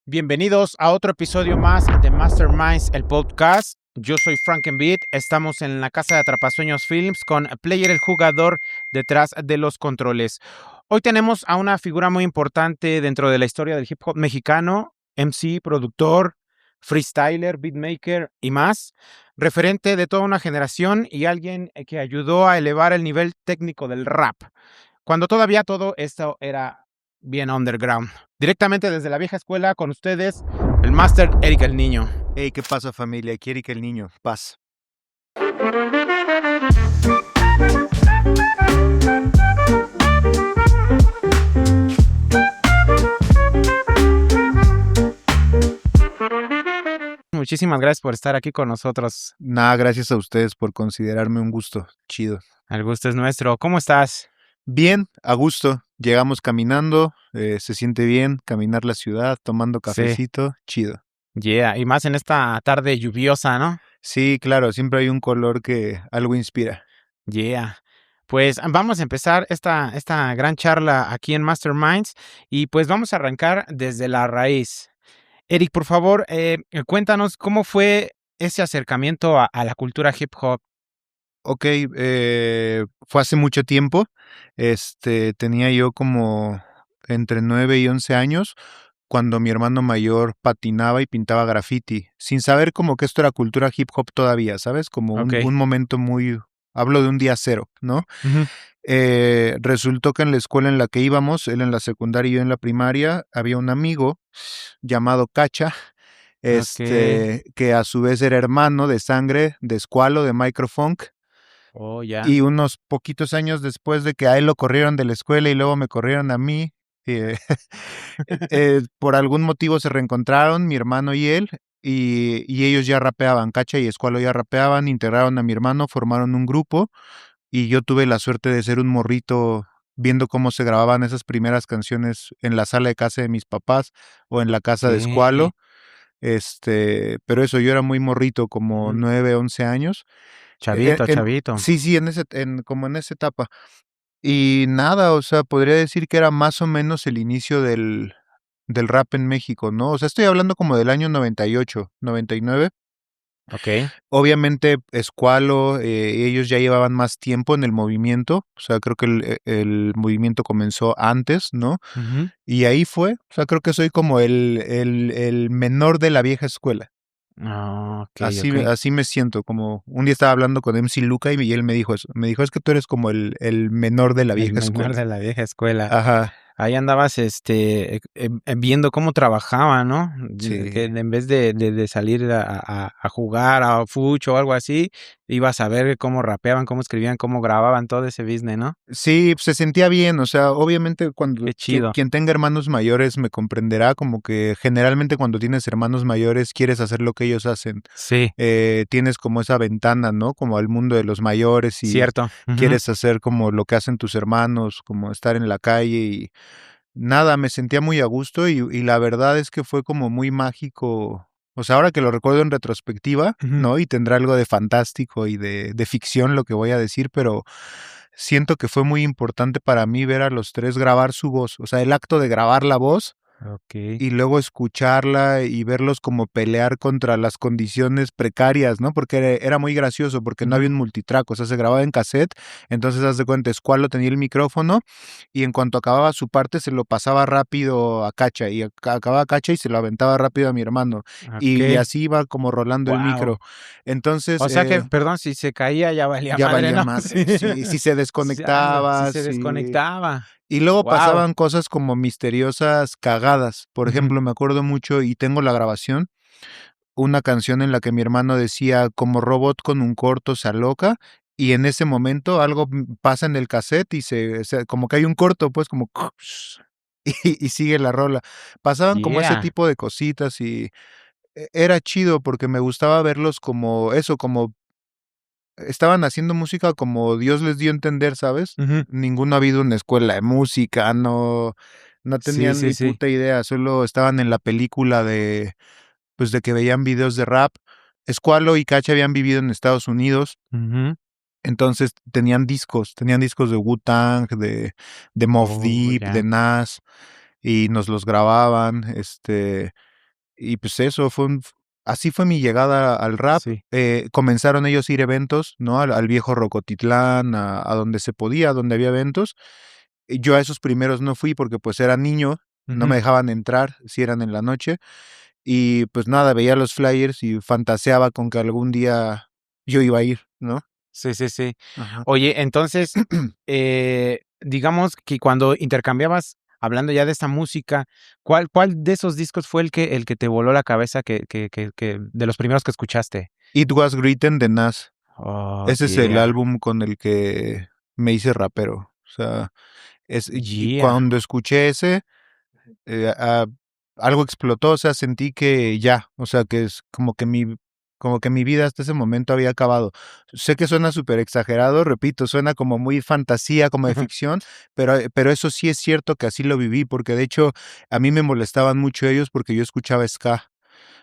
Bienvenidos a otro episodio más de Masterminds, el podcast. Yo soy Frankenbeat, estamos en la casa de Atrapasueños Films con Player, el jugador, detrás de los controles. Hoy tenemos a una figura muy importante dentro de la historia del hip hop mexicano, MC, productor, freestyler, beatmaker y más, referente de toda una generación y alguien que ayudó a elevar el nivel técnico del rap, cuando todavía todo esto era bien underground. Directamente desde la vieja escuela con ustedes, el Master Eric el Niño. Hey, ¿qué pasa, familia? Aquí Eric el Niño. Paz. Muchísimas gracias por estar aquí con nosotros. Nada, gracias a ustedes por considerarme un gusto. Chido. El gusto es nuestro. ¿Cómo estás? Bien, a gusto. Llegamos caminando, se siente bien caminar la ciudad, tomando cafecito. Chido. Yeah, y más en esta tarde lluviosa, ¿no? Sí, claro, siempre hay un color que algo inspira. Yeah. Pues vamos a empezar esta gran charla aquí en Masterminds y pues vamos a arrancar desde la raíz. Eric, por favor, cuéntanos cómo fue ese acercamiento a la cultura hip hop. Ok, fue hace mucho tiempo. Tenía yo como entre 9 y 11 años cuando mi hermano mayor patinaba y pintaba graffiti, sin saber como que esto era cultura hip hop todavía, ¿sabes? Como Ok. un momento muy... Hablo de un día cero, ¿no? Ujú. Resultó que en la escuela en la que íbamos, él en la secundaria y yo en la primaria, había un amigo llamado Cacha, Ok. que a su vez era hermano de sangre de Squalo, de Microfunk. Oh, ya. Y unos poquitos años después de que a él lo corrieron de la escuela y luego me corrieron a mí, eh, por algún motivo se reencontraron mi hermano y él, y ellos ya rapeaban, Cacha y Escualo ya rapeaban, integraron a mi hermano, formaron un grupo, y yo tuve la suerte de ser un morrito viendo cómo se grababan esas primeras canciones en la sala de casa de mis papás o en la casa de Escualo. Ok. Pero eso, yo era muy morrito, como Ujú. 9, 11 años. Chavito, En chavito. sí, como en esa etapa. Y nada, o sea, podría decir que era más o menos el inicio del rap en México, ¿no? O sea, estoy hablando como del año 98, 99. Ok. Obviamente, Escualo, ellos ya llevaban más tiempo en el movimiento, o sea, creo que el movimiento comenzó antes, ¿no? Ujú. Y ahí fue, o sea, creo que soy como el menor de la vieja escuela. Ah, ok, Así, ok. así me siento, como un día estaba hablando con MC Luca y él me dijo eso. Me dijo, es que tú eres como el menor de la El vieja menor escuela. de la vieja escuela. Ajá, Ahí andabas, viendo cómo trabajaba, ¿no? Que sí. en vez de salir a jugar a fucho o algo así, ibas a ver cómo rapeaban, cómo escribían, cómo grababan todo ese business, ¿no? Sí, pues, se sentía bien, o sea, obviamente cuando Qué chido. quien tenga hermanos mayores me comprenderá, como que generalmente cuando tienes hermanos mayores quieres hacer lo que ellos hacen. Sí, Tienes como esa ventana, ¿no? Como al mundo de los mayores y cierto. Ujú. quieres hacer como lo que hacen tus hermanos, como estar en la calle y nada, me sentía muy a gusto y la verdad es que fue como muy mágico. O sea, ahora que lo recuerdo en retrospectiva, Ujú. ¿no? Y tendrá algo de fantástico y de ficción lo que voy a decir, pero siento que fue muy importante para mí ver a los tres grabar su voz. O sea, el acto de grabar la voz Ok. y luego escucharla y verlos como pelear contra las condiciones precarias, ¿no? Porque era muy gracioso, porque no había Ujú. un multitrack, o sea, se grababa en cassette, entonces haz de cuenta, Squalo tenía el micrófono y en cuanto acababa su parte se lo pasaba rápido a Cacha y acababa Cacha y se lo aventaba rápido a mi hermano y Ok. así iba como rolando el micro. Wow. Entonces, O sea que, perdón, si se caía ya valía ya madre, valía ¿no? madre, Sí. si se Sí, ala, si desconectaba, se si... desconectaba. Y luego Wow. pasaban cosas como misteriosas cagadas. Por Ujú. ejemplo, me acuerdo mucho y tengo la grabación, una canción en la que mi hermano decía como robot con un corto se aloca y en ese momento algo pasa en el cassette y como que hay un corto, pues como y sigue la rola. Pasaban como ese Yeah. tipo de cositas y era chido porque me gustaba verlos como eso, como estaban haciendo música como Dios les dio a entender, ¿sabes? Ujú. Ninguno ha habido una escuela de música, no Sí, tenían sí, ni sí. puta idea, solo estaban en la película pues, de que veían videos de rap. Squalo y Cacha habían vivido en Estados Unidos, Ujú. entonces tenían discos de Wu-Tang, de Mobb Oh, Deep, de ya. Nas, y nos los grababan, Y pues eso así fue mi llegada al rap. Sí. Comenzaron ellos a ir a eventos, ¿no? Al viejo Rocotitlán, a donde se podía, donde había eventos. Y yo a esos primeros no fui porque pues era niño, no me Ujú. dejaban entrar si eran en la noche. Y pues nada, veía los flyers y fantaseaba con que algún día yo iba a ir, ¿no? Sí, sí, sí. Ajá. Oye, entonces, digamos que cuando intercambiabas, hablando ya de esta música, ¿cuál de esos discos fue el que te voló la cabeza que de los primeros que escuchaste? It Was Written de Nas. Oh, Ese es el yeah, álbum con el que me hice rapero. O sea, y yeah. cuando escuché ese, algo explotó, o sea, sentí que ya, o sea, que es como que mi vida hasta ese momento había acabado. Sé que suena súper exagerado, repito, suena como muy fantasía, como de ficción, pero eso sí es cierto que así lo viví, porque de hecho a mí me molestaban mucho ellos porque yo escuchaba ska.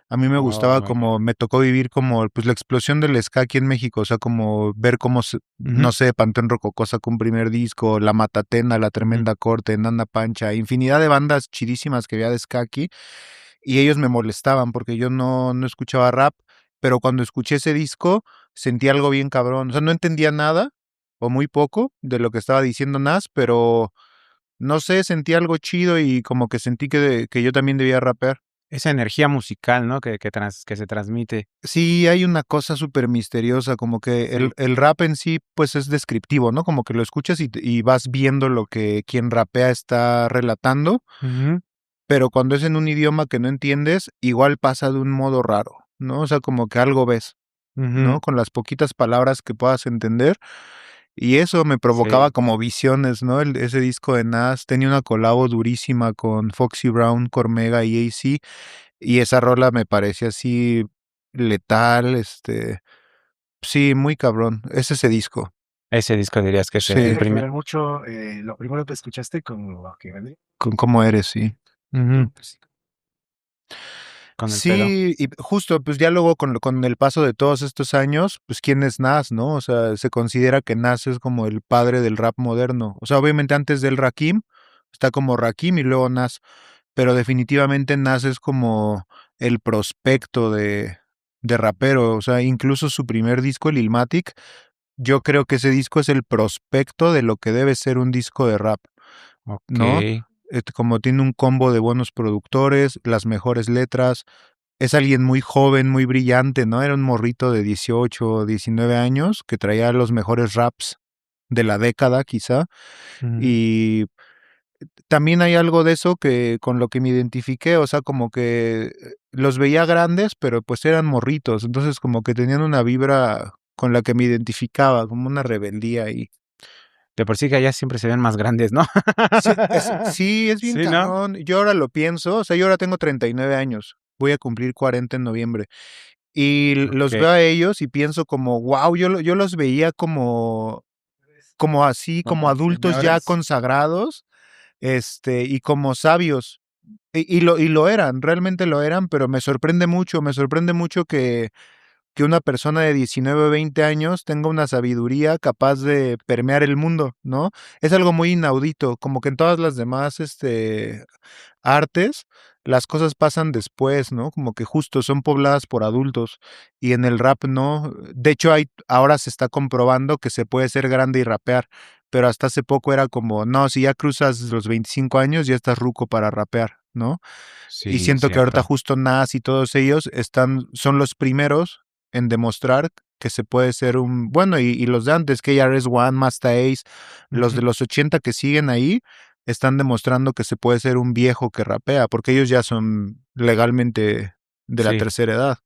A mí me Oh gustaba my God. como, me tocó vivir como, pues la explosión del ska aquí en México, o sea, como ver cómo, Ujú, no sé, Panteón Rococó sacó un primer disco, La Matatena, La ujú. Tremenda Corte, Nana Pancha, infinidad de bandas chidísimas que había de ska aquí, y ellos me molestaban porque yo no escuchaba rap, pero cuando escuché ese disco sentí algo bien cabrón, o sea, no entendía nada, o muy poco, de lo que estaba diciendo Nas, pero no sé, sentí algo chido y como que sentí que yo también debía rapear. Esa energía musical, ¿no? Que se transmite. Sí, hay una cosa súper misteriosa, como que Sí. el rap en sí, pues es descriptivo, ¿no? Como que lo escuchas y vas viendo lo que quien rapea está relatando, Ujú, pero cuando es en un idioma que no entiendes, igual pasa de un modo raro, ¿no? O sea, como que algo ves, ¿no? ujú. Con las poquitas palabras que puedas entender. Y eso me provocaba Sí. como visiones, ¿no? Ese disco de Nas tenía una colabo durísima con Foxy Brown, Cormega y AC, y esa rola me parecía así letal, sí, muy cabrón. Es ese disco. Ese disco dirías que es Sí, el Tiene que primer. ver mucho lo primero que escuchaste con lo que vendría. con cómo eres, sí. Ujú, con el pelo. Sí, y justo, pues ya luego con el paso de todos estos años, pues quién es Nas, ¿no? O sea, se considera que Nas es como el padre del rap moderno. O sea, obviamente antes del Rakim, está como Rakim y luego Nas, pero definitivamente Nas es como el prospecto de rapero. O sea, incluso su primer disco, el Illmatic, yo creo que ese disco es el prospecto de lo que debe ser un disco de rap, ¿no? Okey. Como tiene un combo de buenos productores, las mejores letras, es alguien muy joven, muy brillante, ¿no? Era un morrito de 18 o 19 años que traía los mejores raps de la década, quizá. Ujú. Y también hay algo de eso que con lo que me identifiqué, o sea, como que los veía grandes, pero pues eran morritos, entonces como que tenían una vibra con la que me identificaba, como una rebeldía y De por sí que allá siempre se ven más grandes, ¿no? sí, es bien Sí, ¿no? cabrón. Yo ahora lo pienso, o sea, yo ahora tengo 39 años, voy a cumplir 40 en noviembre. Y los Okey. veo a ellos y pienso como, wow, yo los veía como así, como Como adultos ya señores. consagrados, y como sabios. Y lo eran, realmente lo eran, pero me sorprende mucho que una persona de 19 o 20 años tenga una sabiduría capaz de permear el mundo, ¿no? Es algo muy inaudito, como que en todas las demás, artes, las cosas pasan después, ¿no? Como que justo son pobladas por adultos y en el rap no. De hecho, ahora se está comprobando que se puede ser grande y rapear, pero hasta hace poco era como, no, si ya cruzas los 25 años ya estás ruco para rapear, ¿no? Y Sí, siento que ahorita cierto. justo Nas y todos ellos son los primeros en demostrar que se puede ser bueno, y los de antes, KRS-One, Masta Ace, los de Ujú. los 80 que siguen ahí, están demostrando que se puede ser un viejo que rapea, porque ellos ya son legalmente de la Sí. tercera edad.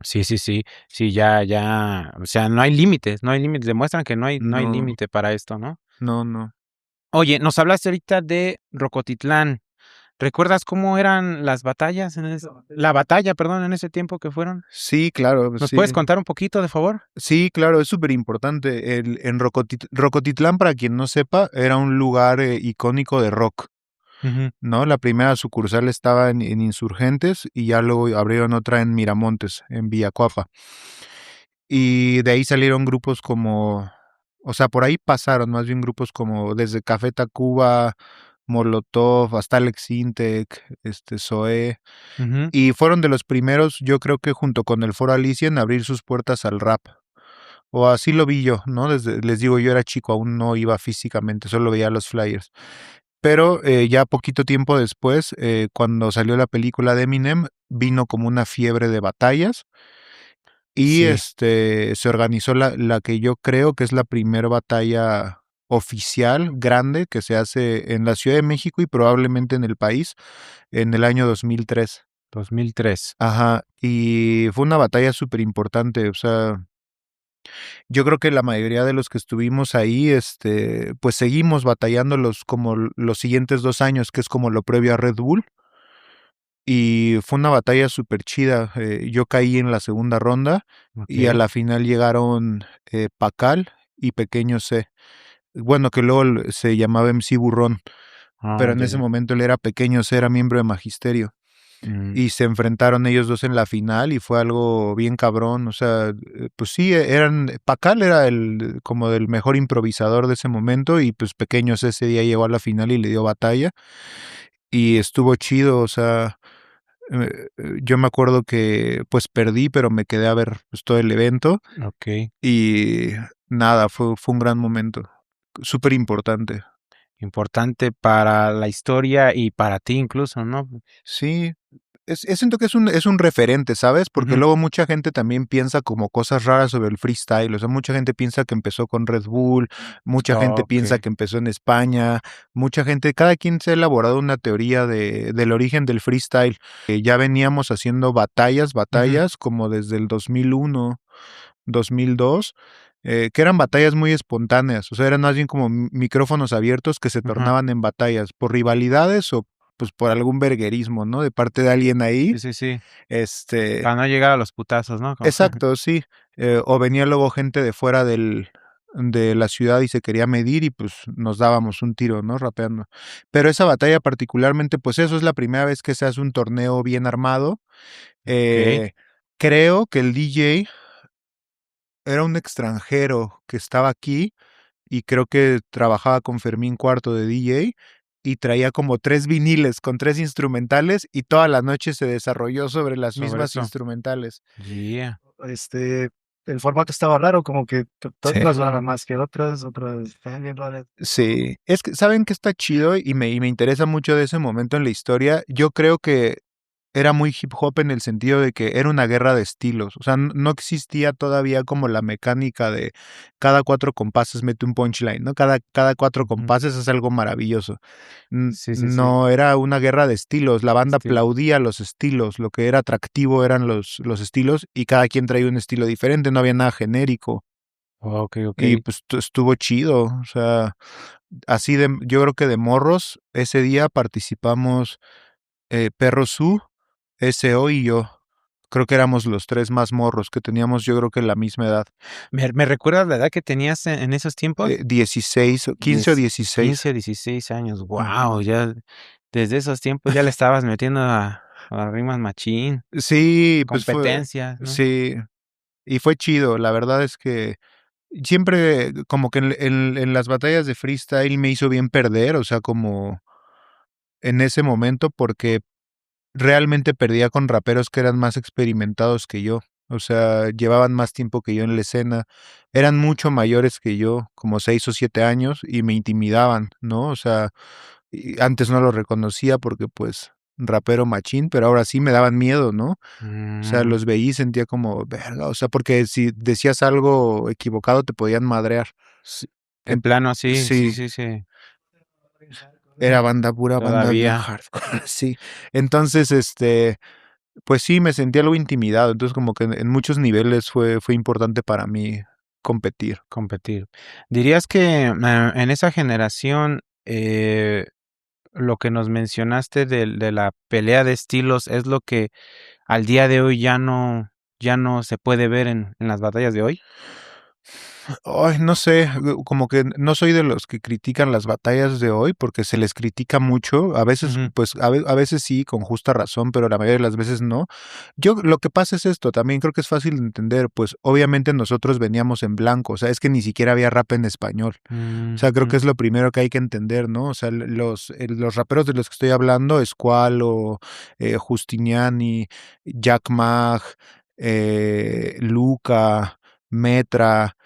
Sí, sí, sí. Sí, ya, o sea, no hay límites, no hay límites. Demuestran que no hay No, límite para esto, ¿no? no, no. Oye, nos hablaste ahorita de Rocotitlán. ¿Recuerdas cómo eran las batallas la batalla, perdón, en ese tiempo que fueron? Sí, claro, ¿Nos puedes sí. contar un poquito, de favor? Sí, claro, es súper importante. En Rocotitlán, para quien no sepa, era un lugar icónico de rock. Ujú. ¿No? La primera sucursal estaba en Insurgentes y ya luego abrieron otra en Miramontes, en Villacuapa. Y de ahí salieron grupos como, o sea, por ahí pasaron más bien grupos como desde Café Tacuba, Molotov, hasta Alex Intec, Zoé, Ujú. y fueron de los primeros, yo creo que junto con el Foro Alicia, en abrir sus puertas al rap. O así lo vi yo, ¿no? Les digo, yo era chico, aún no iba físicamente, solo veía los flyers. Pero ya poquito tiempo después, cuando salió la película de Eminem, vino como una fiebre de batallas y Sí, se organizó la que yo creo que es la primera batalla oficial grande que se hace en la Ciudad de México y probablemente en el país en el año 2003. 2003. Ajá, y fue una batalla súper importante, o sea, yo creo que la mayoría de los que estuvimos ahí, pues seguimos batallando los siguientes 2 años, que es como lo previo a Red Bull. Y fue una batalla súper chida. Yo caí en la segunda ronda y a Ok. la final llegaron Pacal y Pequeño C. Bueno, que luego se llamaba MC Burrón, Ah, pero en ya, ese ya. momento él era Pequeño C, era miembro de Magisterio. Mm, Y se enfrentaron ellos dos en la final y fue algo bien cabrón. O sea, pues sí, Pacal era como del mejor improvisador de ese momento y pues Pequeños ese día llegó a la final y le dio batalla y estuvo chido. O sea, yo me acuerdo que pues perdí, pero me quedé a ver pues, todo el evento ok. y nada, fue un gran momento, súper importante. Importante para la historia y para ti incluso, ¿no? Sí, siento que es un referente, ¿sabes? Porque Ujú. luego mucha gente también piensa como cosas raras sobre el freestyle. O sea, mucha gente piensa que empezó con Red Bull, mucha gente Ok. piensa que empezó en España, mucha gente, cada quien se ha elaborado una teoría del origen del freestyle. Ya veníamos haciendo Ujú. batallas como desde el 2001, 2002. Que eran batallas muy espontáneas, o sea, eran más bien como micrófonos abiertos que se Ajá. tornaban en batallas por rivalidades o pues por algún verguerismo, ¿no? De parte de alguien ahí. Sí, sí, sí. Este, Para no llegar a los putazos, ¿no? Como exacto, sí. O venía luego gente de fuera de la ciudad y se quería medir y pues nos dábamos un tiro, ¿no? Rapeando. Pero esa batalla particularmente, pues eso es la primera vez que se hace un torneo bien armado. Ok. Eh, Creo que el DJ era un extranjero que estaba aquí y creo que trabajaba con Fermín Cuarto de DJ y traía como 3 viniles con 3 instrumentales y toda la noche se desarrolló sobre las Sobre mismas eso. instrumentales. Yeah. Este, el formato estaba raro, como que Sí. unas eran más que otras estaban bien raras. Sí, es que saben que está chido y me interesa mucho de ese momento en la historia. Yo creo que era muy hip hop en el sentido de que era una guerra de estilos. O sea, no existía todavía como la mecánica de cada 4 compases mete un punchline, ¿no? Cada cuatro Ujú. compases es algo maravilloso. Sí, sí, sí. No, era una guerra de estilos. La banda Estilo. aplaudía los estilos. Lo que era atractivo eran los estilos y cada quien traía un estilo diferente. No había nada genérico. Ok, ok. Y pues estuvo chido. O sea, yo creo que de morros, ese día participamos Perro Su, SO y yo. Creo que éramos los 3 más morros, que teníamos yo creo que la misma edad. ¿Me recuerdas la edad que tenías en esos tiempos? 16, 15 o 16. 15, 16 años. Ujú. Wow, ya desde esos tiempos ya le estabas metiendo a rimas machín, Sí, pues competencias, ¿no? sí, y fue chido. La verdad es que siempre como que en las batallas de freestyle me hizo bien perder, o sea, como en ese momento, porque realmente perdía con raperos que eran más experimentados que yo. O sea, llevaban más tiempo que yo en la escena, eran mucho mayores que yo, como 6 o 7 años, y me intimidaban, ¿no? O sea, y antes no lo reconocía porque pues rapero machín, pero ahora sí me daban miedo, ¿no? O sea, Mm, los veí y sentía como, verga, o sea, porque si decías algo equivocado te podían madrear. sí, de En- plano, sí, sí, sí, sí, sí, era banda, pura banda bien todavía. hardcore, sí. Entonces, pues sí, me sentí algo intimidado, entonces como que en muchos niveles fue importante para mí competir. Competir. ¿Dirías que en esa generación lo que nos mencionaste de la pelea de estilos es lo que al día de hoy ya no se puede ver en las batallas de hoy? Ay, no sé, como que no soy de los que critican las batallas de hoy porque se les critica mucho. A veces, Ujú. pues, a veces sí, con justa razón, pero la mayoría de las veces no. Yo, lo que pasa es esto, también creo que es fácil de entender, pues, obviamente nosotros veníamos en blanco, o sea, es que ni siquiera había rap en español. O sea, creo que Ujú. es lo primero que hay que entender, ¿no? O sea, los raperos de los que estoy hablando, Squalo, Justiniani, Jack Mag, Luca, Metra,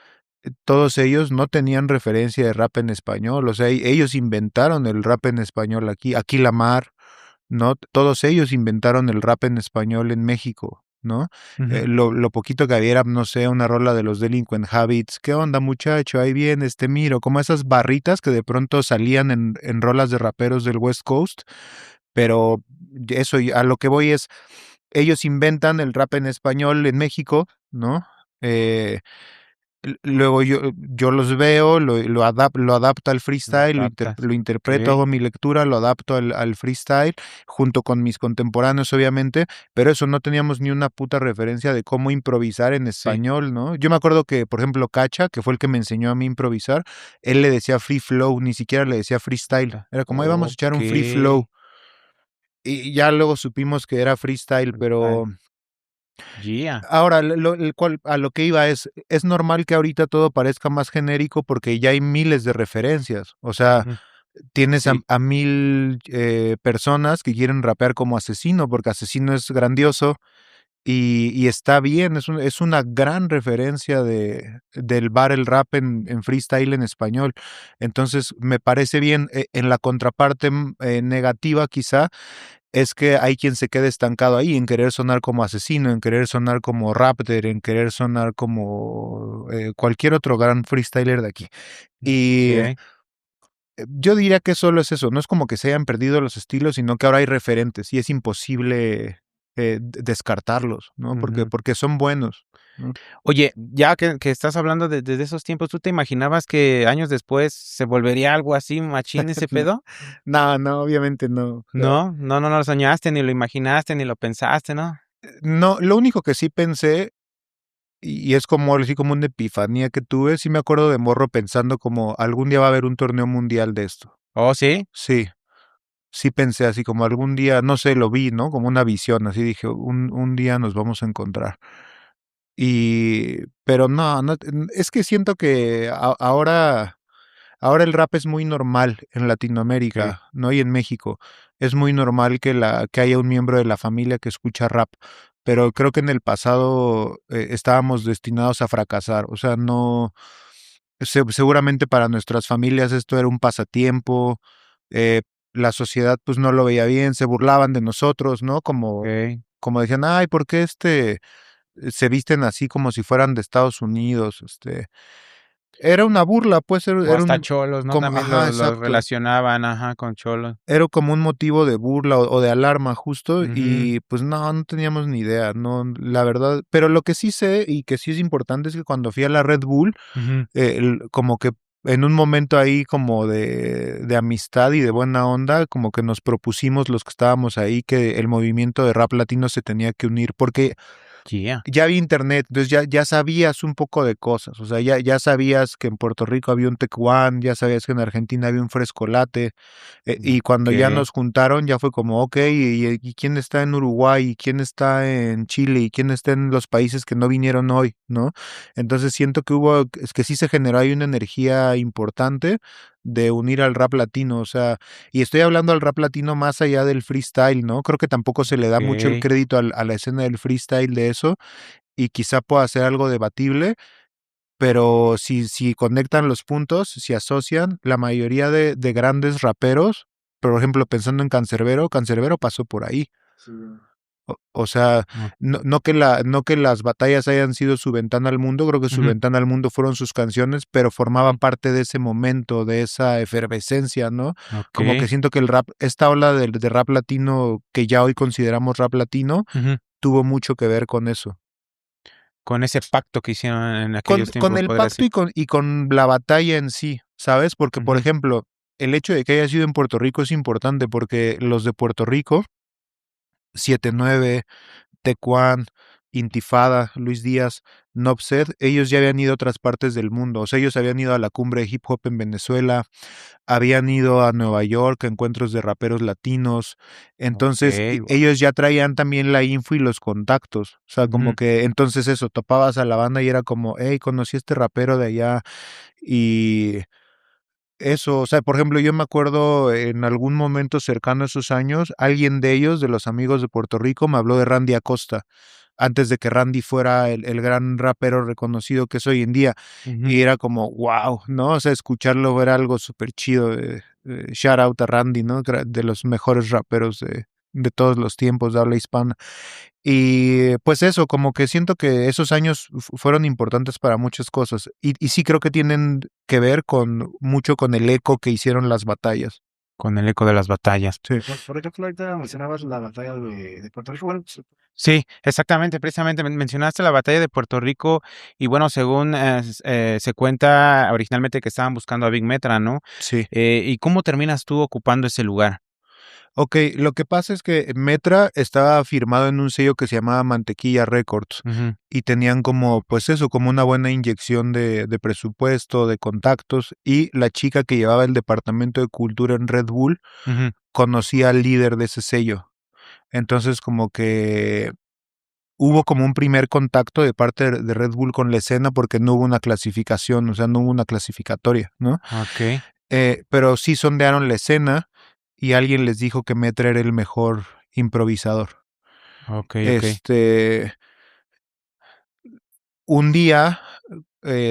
todos ellos no tenían referencia de rap en español, o sea, ellos inventaron el rap en español aquí, aquí Lamar, ¿no? Todos ellos inventaron el rap en español en México, ¿no? Ujú. Lo poquito que había era, no sé, una rola de los Delinquent Habits, ¿qué onda muchacho? Ahí viene este Miro, como esas barritas que de pronto salían en rolas de raperos del West Coast, pero eso, a lo que voy es, ellos inventan el rap en español en México, ¿no? Eh, Luego yo los veo, lo adapto al Lo freestyle, adaptas. lo interpreto, Okey. hago mi lectura, lo adapto al freestyle, junto con mis contemporáneos, obviamente, pero eso no teníamos ni una puta referencia de cómo improvisar en Sí. español, ¿no? Yo me acuerdo que, por ejemplo, Cacha, que fue el que me enseñó a mí a improvisar, él le decía free flow, ni siquiera le decía freestyle. Era como, ahí vamos a echar un free flow. Okey. Y ya luego supimos que era freestyle, pero Freestyle. Yeah. ahora, a lo que iba es normal que ahorita todo parezca más genérico porque ya hay miles de referencias. O sea, Ujú. tienes Sí. a 1000 personas que quieren rapear como Asesino, porque Asesino es grandioso y está bien, es una gran referencia del battle rap en freestyle en español. Entonces, me parece bien. En la contraparte negativa, quizá, es que hay quien se queda estancado ahí en querer sonar como Asesino, en querer sonar como Raptor, en querer sonar como cualquier otro gran freestyler de aquí. Y Okey. yo diría que solo es eso, no es como que se hayan perdido los estilos, sino que ahora hay referentes y es imposible descartarlos, ¿no? Ujú. Porque son buenos, ¿no? Oye, ya que estás hablando de esos tiempos, ¿tú te imaginabas que años después se volvería algo así machín ese No, pedo? no, no, obviamente no. O sea, ¿No? No lo soñaste, ni lo imaginaste, ni lo pensaste, ¿no? no, lo único que sí pensé y es como así como una epifanía que tuve, sí me acuerdo de morro pensando como algún día va a haber un torneo mundial de esto. ¿Oh, sí? Sí, sí pensé así como algún día, no sé, lo vi, ¿no? Como una visión, así dije, un día nos vamos a encontrar. Pero no, no, es que siento que ahora el rap es muy normal en Okey. Latinoamérica, ¿no? Y en México. Es muy normal que haya un miembro de la familia que escucha rap, pero creo que en el pasado estábamos destinados a fracasar. O sea, no, seguramente para nuestras familias esto era un pasatiempo, eh, la sociedad pues no lo veía bien, se burlaban de nosotros, ¿no? Okey. Como decían, ay, ¿por qué se visten así como si fueran de Estados Unidos? Era una burla, pues O era hasta un, cholos, ¿no? como, También ajá, lo exacto. relacionaban, ajá, con cholos. Era como un motivo de burla o de alarma justo Ujú. y pues no, no teníamos ni idea, no, la verdad. Pero lo que sí sé y que sí es importante es que cuando fui a la Red Bull, Ujú. como que en un momento ahí como de amistad y de buena onda, como que nos propusimos los que estábamos ahí que el movimiento de rap latino se tenía que unir porque Yeah. ya había internet, entonces ya sabías un poco de cosas, o sea, ya sabías que en Puerto Rico había un Tech One, ya sabías que en Argentina había un Frescolate, y cuando ya Okey. nos juntaron, ya fue como, okey, ¿y quién está en Uruguay? ¿Y quién está en Chile? ¿Y quién está en los países que no vinieron hoy? ¿No? Entonces siento que es que sí se generó ahí una energía importante de unir al rap latino, o sea, y estoy hablando al rap latino más allá del freestyle, ¿no? Creo que tampoco se le da mucho el Okey. crédito a la escena del freestyle de eso, y quizá pueda ser algo debatible, pero si conectan los puntos, si asocian, la mayoría de grandes raperos, por ejemplo, pensando en Canserbero, Canserbero pasó por ahí. Sí. O sea, Okey. no que las batallas hayan sido su ventana al mundo, creo que su Ujú. ventana al mundo fueron sus canciones, pero formaba Ujú. parte de ese momento, de esa efervescencia, ¿no? Como que Okey. siento que el rap, esta ola de rap latino que ya hoy consideramos rap latino, Ujú. tuvo mucho que ver con eso. Con ese pacto que hicieron en aquellos Con tiempos, el podría pacto decir. y con la batalla en sí, ¿sabes? Porque, por Ujú. ejemplo, el hecho de que haya sido en Puerto Rico es importante porque los de Puerto Rico, 7-9, Tecuan Intifada, Luis Díaz, Nopsed, ellos ya habían ido a otras partes del mundo. O sea, ellos habían ido a la cumbre de hip hop en Venezuela, habían ido a Nueva York a encuentros de raperos latinos. Entonces, Okey, guau. ellos ya traían también la info y los contactos. O sea, como Ujú. que entonces eso, topabas a la banda y era como, hey, conocí a este rapero de allá. Y eso, o sea, por ejemplo, yo me acuerdo en algún momento cercano a esos años, alguien de ellos, de los amigos de Puerto Rico, me habló de Randy Acosta, antes de que Randy fuera el gran rapero reconocido que es hoy en día. Ujú. Y era como, wow, ¿no? O sea, escucharlo era algo súper chido. Shout out a Randy, ¿no? De los mejores raperos de todos los tiempos de habla hispana. Y pues eso, como que siento que esos años fueron importantes para muchas cosas. Y sí creo que tienen que ver con mucho con el eco que hicieron las batallas. Con el eco de las batallas. Sí. Por ejemplo, ahorita mencionabas la batalla de Puerto Rico. Bueno, Sí, exactamente, precisamente mencionaste la batalla de Puerto Rico y bueno, según, se cuenta originalmente que estaban buscando a Big Metra, ¿no? Sí. ¿Y cómo terminas tú ocupando ese lugar? Ok, lo que pasa es que Metra estaba firmado en un sello que se llamaba Mantequilla Records Ujú, y tenían como, pues eso, como una buena inyección de presupuesto, de contactos, y la chica que llevaba el departamento de cultura en Red Bull ujú. conocía al líder de ese sello. Entonces como que hubo como un primer contacto de parte de Red Bull con la escena porque no hubo una clasificación, o sea, no hubo una clasificatoria, ¿no? Okey, Pero sí sondearon la escena y alguien les dijo que Metra era el mejor improvisador. okey, okey. Este, un día,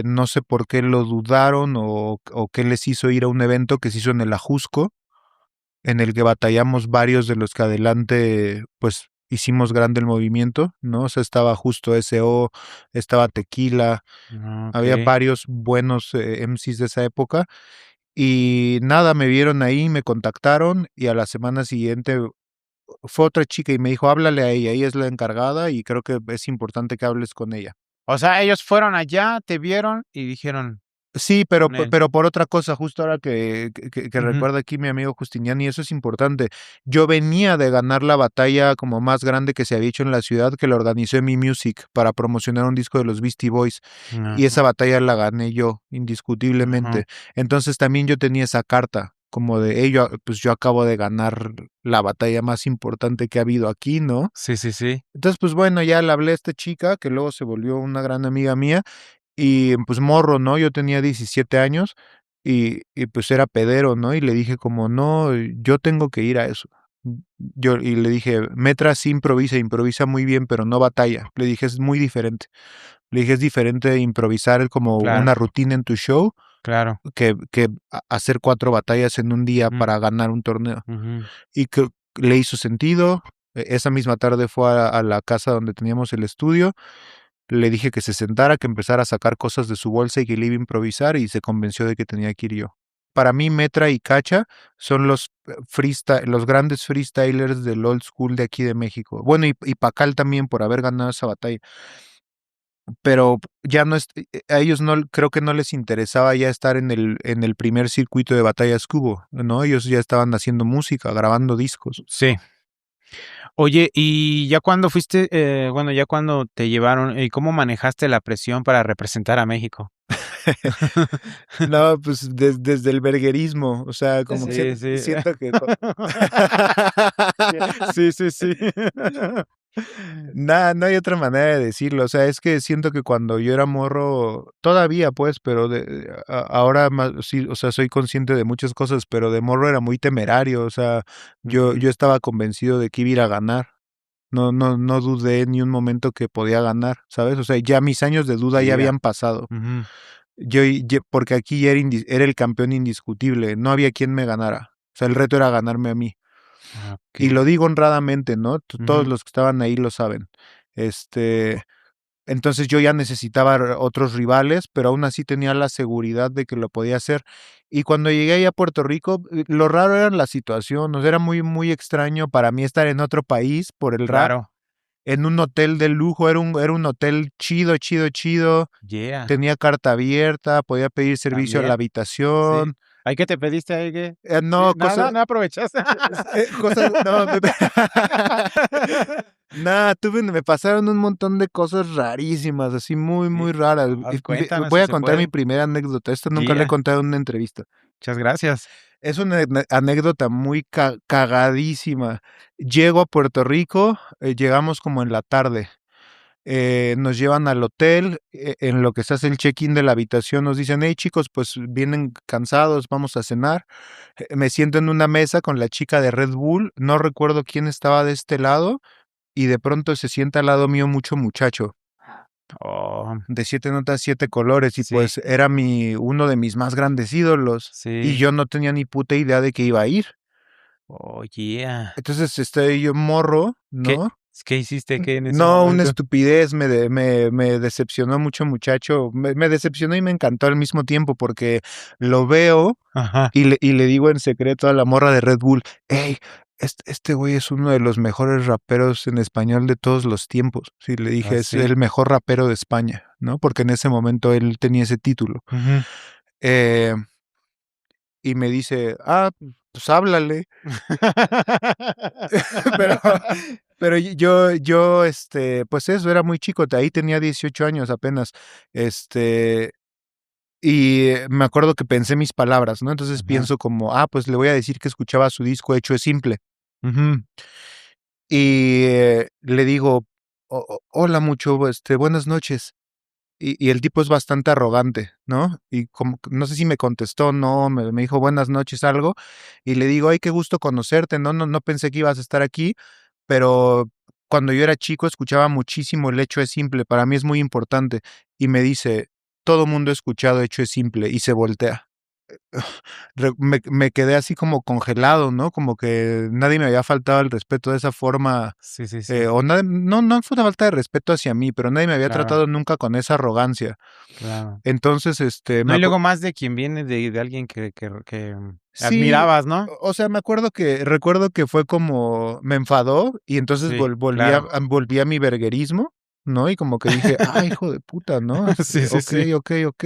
no sé por qué lo dudaron o qué les hizo ir a un evento que se hizo en el Ajusco, en el que batallamos varios de los que adelante, pues hicimos grande el movimiento, ¿no? O sea, estaba justo SO, estaba Tequila, había Okey. varios buenos MCs de esa época. Y nada, me vieron ahí, me contactaron y a la semana siguiente fue otra chica y me dijo, háblale a ella es la encargada y creo que es importante que hables con ella. O sea, ellos fueron allá, te vieron y dijeron: Sí, pero, "Con él". pero por otra cosa, justo ahora que Ujú, recuerda aquí mi amigo Justinian, y eso es importante. Yo venía de ganar la batalla como más grande que se había hecho en la ciudad, que la organizó Mi Music para promocionar un disco de los Beastie Boys. Y esa ajá, batalla la gané yo, ajá. indiscutiblemente. Entonces también yo tenía esa carta, como de ello, pues yo acabo de ganar la batalla más importante que ha habido aquí, ¿no? Sí, sí, sí. Entonces, pues bueno, ya le hablé a esta chica, que luego se volvió una gran amiga mía, y pues morro, ¿no? Yo tenía 17 años y pues era pedero, ¿no? Y le dije como, no, yo tengo que ir a eso. Y le dije, Metra sí improvisa, improvisa muy bien, pero no batalla. Le dije, es muy diferente. Le dije, es diferente improvisar como Claro, una rutina en tu show claro. que hacer 4 batallas en un día Ujú, para ganar un torneo. ujú. Y que le hizo sentido. Esa misma tarde fue a la casa donde teníamos el estudio. Le dije que se sentara, que empezara a sacar cosas de su bolsa y que le iba a improvisar y se convenció de que tenía que ir yo. Para mí, Metra y Cacha son los grandes freestylers del old school de aquí de México. Bueno, y Pacal también por haber ganado esa batalla. Pero ya no es, a ellos no, creo que no les interesaba ya estar en el primer circuito de batallas que hubo, ¿no? Ellos ya estaban haciendo música, grabando discos. Sí. Oye, y ya cuando fuiste, bueno, ya cuando te llevaron, ¿cómo manejaste la presión para representar a México? No, pues desde el verguerismo, o sea, como que Sí, sí. siento que Sí, sí, sí. nada, no hay otra manera de decirlo, o sea, es que siento que cuando yo era morro, todavía pues, pero ahora más, sí, o sea, soy consciente de muchas cosas, pero de morro era muy temerario, o sea, Ujú. yo estaba convencido de que iba a ir a ganar. No dudé ni un momento que podía ganar, ¿sabes? O sea, ya mis años de duda ya Ya. habían pasado. Ujú. Porque aquí ya era el campeón indiscutible, no había quien me ganara. O sea, el reto era ganarme a mí. Y Okey. lo digo honradamente, ¿no? Todos Ujú. los que estaban ahí lo saben. Este, entonces yo ya necesitaba otros rivales, pero aún así tenía la seguridad de que lo podía hacer. Y cuando llegué ahí a Puerto Rico, lo raro era la situación, o sea, era muy, muy extraño para mí estar en otro país por el rap, Claro. en un hotel de lujo, era un hotel chido, chido, chido. Yeah. Tenía carta abierta, podía pedir servicio a la También. Sí. habitación, ¿Ay, qué te pediste ahí? ¿Qué? No, Nada, no aprovechaste. cosas, no, nada, me pasaron un montón de cosas rarísimas, así muy, muy raras. Cuéntanos Voy si a se contar mi puede. primera anécdota. Esta nunca la he Yeah. contado en una entrevista. Muchas gracias. Es una anécdota muy cagadísima. Llego a Puerto Rico, llegamos como en la tarde. Nos llevan al hotel, en lo que se hace el check-in de la habitación, nos dicen, hey chicos, pues vienen cansados, vamos a cenar. Me siento en una mesa con la chica de Red Bull, no recuerdo quién estaba de este lado, y de pronto se sienta al lado mío mucho muchacho, Oh, de 7 notas, 7 colores, y sí, pues era uno de mis más grandes ídolos, y sí. yo no tenía ni puta idea de que iba a ir. Oh, yeah. Entonces estoy yo morro, ¿Qué, ¿no? qué hiciste que en ese No, una momento? estupidez, me decepcionó mucho muchacho, me decepcionó y me encantó al mismo tiempo porque lo veo Ajá. y le digo en secreto a la morra de Red Bull, hey, este güey es uno de los mejores raperos en español de todos los tiempos. Sí, le dije, es sí. el mejor rapero de España, ¿no? Porque en ese momento él tenía ese título. Ujú. Eh, y me dice, pues háblale. Pero, pero pues eso, era muy chico, ahí tenía 18 años apenas, y me acuerdo que pensé mis palabras, ¿no? Entonces Ajá. pienso como, pues le voy a decir que escuchaba su disco Hecho es Simple, Ujú. y le digo, hola mucho, buenas noches, y el tipo es bastante arrogante, ¿no? Y como, no sé si me contestó, no, me dijo buenas noches, algo, y le digo, ay, qué gusto conocerte, no pensé que ibas a estar aquí, pero cuando yo era chico escuchaba muchísimo el Hecho es Simple, para mí es muy importante, y me dice, todo mundo ha escuchado Hecho es Simple, y se voltea. Me quedé así como congelado, ¿no? Como que nadie me había faltado el respeto de esa forma, Sí, sí, sí. o no fue una falta de respeto hacia mí, pero nadie me había Claro, tratado nunca con esa arrogancia. claro. Entonces, No, y luego más de quien viene de alguien que sí, admirabas, ¿no? o sea, recuerdo que fue como, me enfadó y entonces Sí, claro. volví a mi verguerismo, ¿no? Y como que dije, hijo de puta, ¿no? Sí, sí, Ok, sí. ok.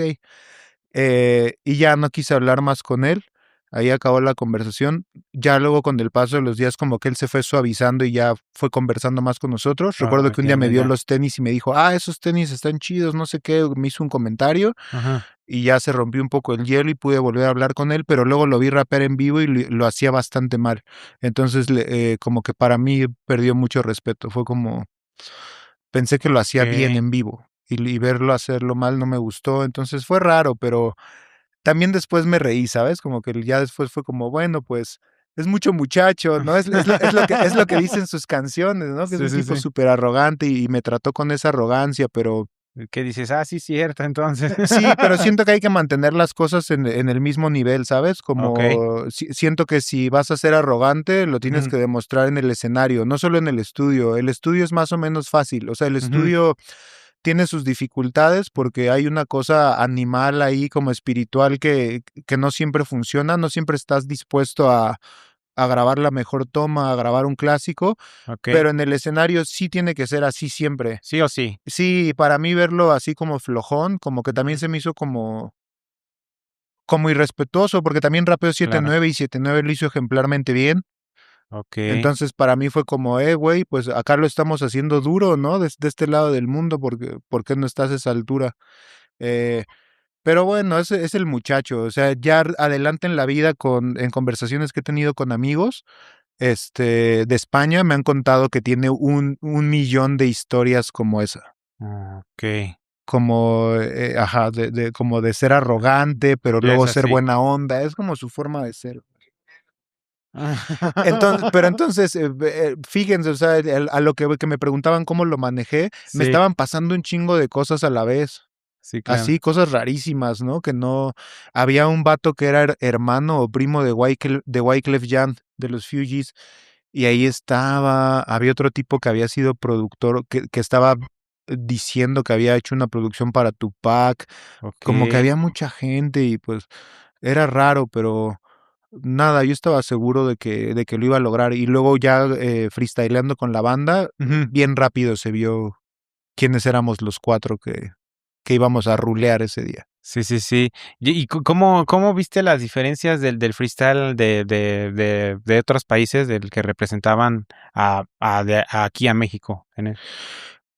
Y ya no quise hablar más con él. Ahí acabó la conversación. Ya luego con el paso de los días como que él se fue suavizando y ya fue conversando más con nosotros. Recuerdo Oh, que un ya, día ya, me vio ya. los tenis y me dijo, esos tenis están chidos, no sé qué, me hizo un comentario Ajá. y ya se rompió un poco el hielo y pude volver a hablar con él, pero luego lo vi rapear en vivo y lo hacía bastante mal. Entonces como que para mí perdió mucho respeto. Fue como, pensé que lo hacía bien Okey. en vivo y verlo hacerlo mal no me gustó. Entonces fue raro, pero también después me reí, ¿sabes? Como que ya después fue como, bueno, pues es mucho muchacho, ¿no? Es lo que dicen sus canciones, ¿no? Que es Sí, un sí, tipo sí. súper arrogante y me trató con esa arrogancia, pero ¿Qué dices? Ah, sí, cierto, entonces. sí, pero siento que hay que mantener las cosas en el mismo nivel, ¿sabes? Okey. Como siento que si vas a ser arrogante, lo tienes Ujú, que demostrar en el escenario, no solo en el estudio. El estudio es más o menos fácil, o sea, el ujú. estudio tiene sus dificultades porque hay una cosa animal ahí como espiritual que no siempre funciona, no siempre estás dispuesto a grabar la mejor toma, a grabar un clásico, Okey. pero en el escenario sí tiene que ser así siempre. Sí o sí. Sí, para mí verlo así como flojón, como que también Ujú. se me hizo como irrespetuoso, porque también rapeo siete Claro. nueve y 7/9 lo hizo ejemplarmente bien. Okey. Entonces, para mí fue como, güey, pues acá lo estamos haciendo duro, ¿no? De este lado del mundo, porque ¿por qué no estás a esa altura? Eh, pero bueno, ese es el muchacho, o sea, ya adelante en la vida en conversaciones que he tenido con amigos, de España, me han contado que tiene un millón de historias como esa. Okey. Como, ajá, como de ser arrogante, pero Ya es luego ser así. buena onda, es como su forma de ser. Entonces, fíjense, o sea, a lo que me preguntaban cómo lo manejé, me Sí, estaban pasando un chingo de cosas a la vez. sí, claro. Así, cosas rarísimas, ¿no? Que no. Había un vato que era hermano o primo de Wyclef Jean, de los Fugees, y ahí estaba. Había otro tipo que había sido productor, que estaba diciendo que había hecho una producción para Tupac. Como que Okey. había mucha gente y pues era raro, pero nada, yo estaba seguro de que lo iba a lograr. Y luego ya freestyleando con la banda, Ujú. bien rápido se vio quiénes éramos los cuatro que íbamos a rulear ese día. Sí, sí, sí. ¿Y cómo viste las diferencias del freestyle de otros países del que representaban a aquí a México?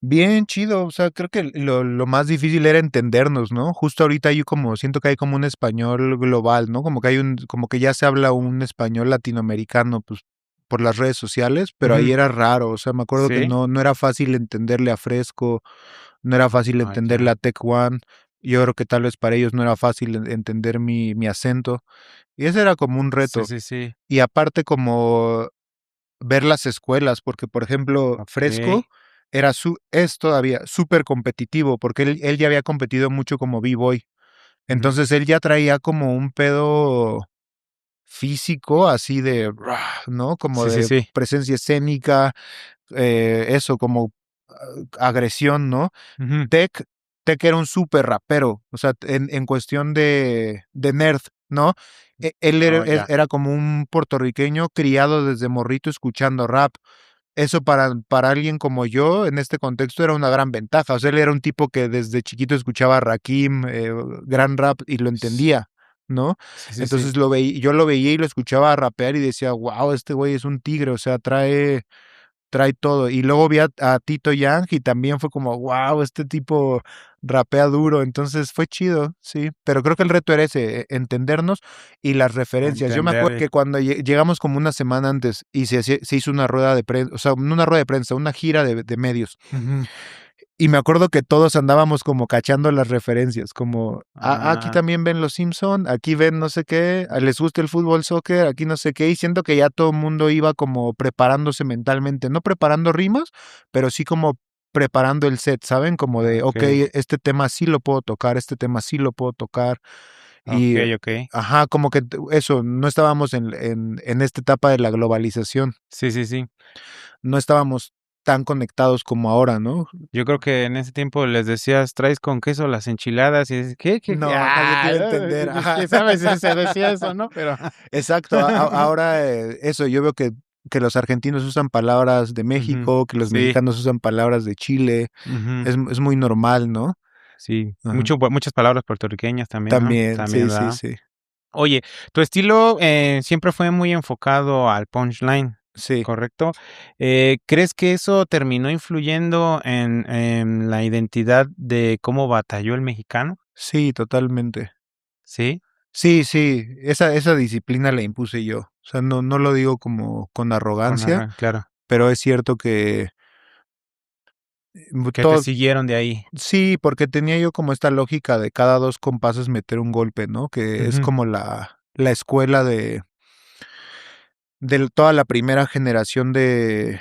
Bien chido, o sea, creo que lo más difícil era entendernos, ¿no? Justo ahorita hay como, siento que hay como un español global, ¿no? Como que como que ya se habla un español latinoamericano, pues, por las redes sociales, pero ahí Ujú. era raro, o sea, me acuerdo que Sí. no era fácil entenderle a Fresco, no era fácil Ah, entenderle ya. a Tech One, yo creo que tal vez para ellos no era fácil entender mi acento, y ese era como un Sí, reto. sí, sí. Y aparte como ver las escuelas, porque por ejemplo, Fresco Okey. es todavía súper competitivo, porque él ya había competido mucho como B-Boy. Ujú. Entonces él ya traía como un pedo físico, así de, ¿no? Como Sí, sí, de sí. presencia escénica, eso, como agresión, ¿no? Ujú. Tech, Tech era un súper rapero, o sea, en cuestión de nerd, ¿no? Él Oh, ya. era como un puertorriqueño criado desde morrito escuchando rap. Eso para alguien como yo, en este contexto, era una gran ventaja. O sea, él era un tipo que desde chiquito escuchaba Rakim, gran rap, y lo S entendía, ¿no? Sí, sí, sí. Entonces yo lo veía y lo escuchaba rapear y decía, wow, este güey es un tigre, o sea, trae todo. Y luego vi a Tito Yang y también fue como, wow, este tipo rapea duro. Entonces fue chido, sí. Pero creo que el reto era ese, entendernos y las referencias. Yo me acuerdo Entender. que cuando llegamos como una semana antes y se hizo una rueda de prensa, o sea, no una rueda de prensa, una gira de medios. Ujú. Y me acuerdo que todos andábamos como cachando las referencias, como, aquí Ah, también ven Los Simpson, aquí ven no sé qué, les gusta el fútbol, soccer, aquí no sé qué, y siento que ya todo el mundo iba como preparándose mentalmente, no preparando rimas, pero sí como preparando el set, ¿saben? Como de, ok, okey. este tema sí lo puedo tocar, este tema sí lo puedo tocar, y, Okey, okey. ajá, como que eso, no estábamos en esta etapa de la globalización, Sí, sí, sí. no estábamos tan conectados como ahora, ¿no? Yo creo que en ese tiempo les decías: "¿Traes con queso las enchiladas?", y dices: "¿Qué?". No, nadie te iba a entender, ajá. ¿Quién sabe si se decía eso, no? Pero Exacto, ahora eso, yo veo que los argentinos usan palabras de Ujú. México, que los Sí. mexicanos usan palabras de Chile, Ujú. es muy normal, ¿no? Sí. Ajá. Muchas palabras puertorriqueñas también, ¿no? También, También, sí, sí, ¿verdad? sí, Oye, tu estilo, siempre fue muy enfocado al punchline, sí, ¿correcto? ¿Crees que eso terminó influyendo en la identidad de cómo batalló el mexicano? sí, totalmente. ¿Sí? Sí, sí, esa disciplina la impuse yo. O sea, no lo digo como con Con arrogancia, arra claro. pero es cierto que Que te todo, siguieron de ahí. sí, porque tenía yo como esta lógica de cada 2 compases meter un golpe, ¿no? Que es Ujú, como la escuela de toda la primera generación de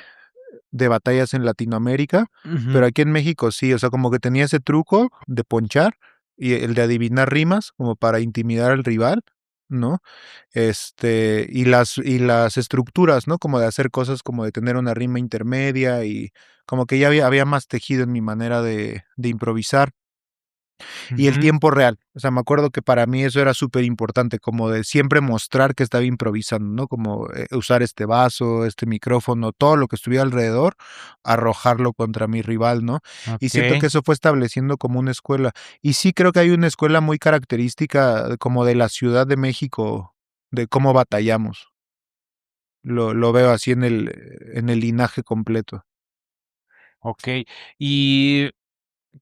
batallas en Latinoamérica, ujú, pero aquí en México sí, o sea, como que tenía ese truco de ponchar y el de adivinar rimas como para intimidar al rival, ¿no? Y las estructuras, ¿no? Como de hacer cosas como de tener una rima intermedia y como que ya había más tejido en mi manera de improvisar. Y el ujú. tiempo real. O sea, me acuerdo que para mí eso era súper importante, como de siempre mostrar que estaba improvisando, ¿no? Como usar este vaso, este micrófono, todo lo que estuviera alrededor, arrojarlo contra mi rival, ¿no? Y siento que Okey, eso fue estableciendo como una escuela. Y sí creo que hay una escuela muy característica como de la Ciudad de México, de cómo batallamos. Lo veo así en el linaje completo. okey. ¿Y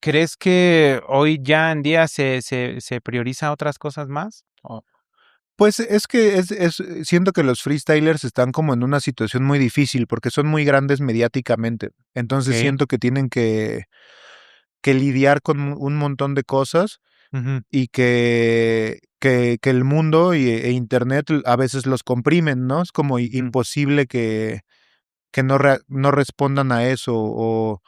crees que hoy ya en día se prioriza otras cosas más? O Pues es que siento que los freestylers están como en una situación muy difícil porque son muy grandes mediáticamente. Entonces okey. siento que tienen que lidiar con un montón de cosas Ujú, y que el mundo e internet a veces los comprimen, ¿no? Es como ujú, imposible que no respondan a eso. O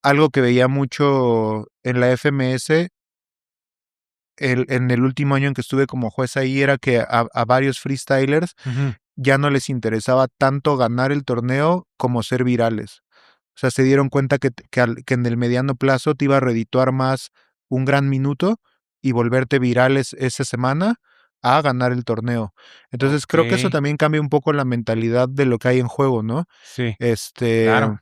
algo que veía mucho en la FMS en el último año en que estuve como juez ahí era que a varios freestylers ujú. ya no les interesaba tanto ganar el torneo como ser virales. O sea, se dieron cuenta que en el mediano plazo te iba a redituar más un gran minuto y volverte virales esa semana a ganar el torneo. Entonces creo que eso Okey. también cambia un poco la mentalidad de lo que hay en juego, ¿no? Sí, Este, claro.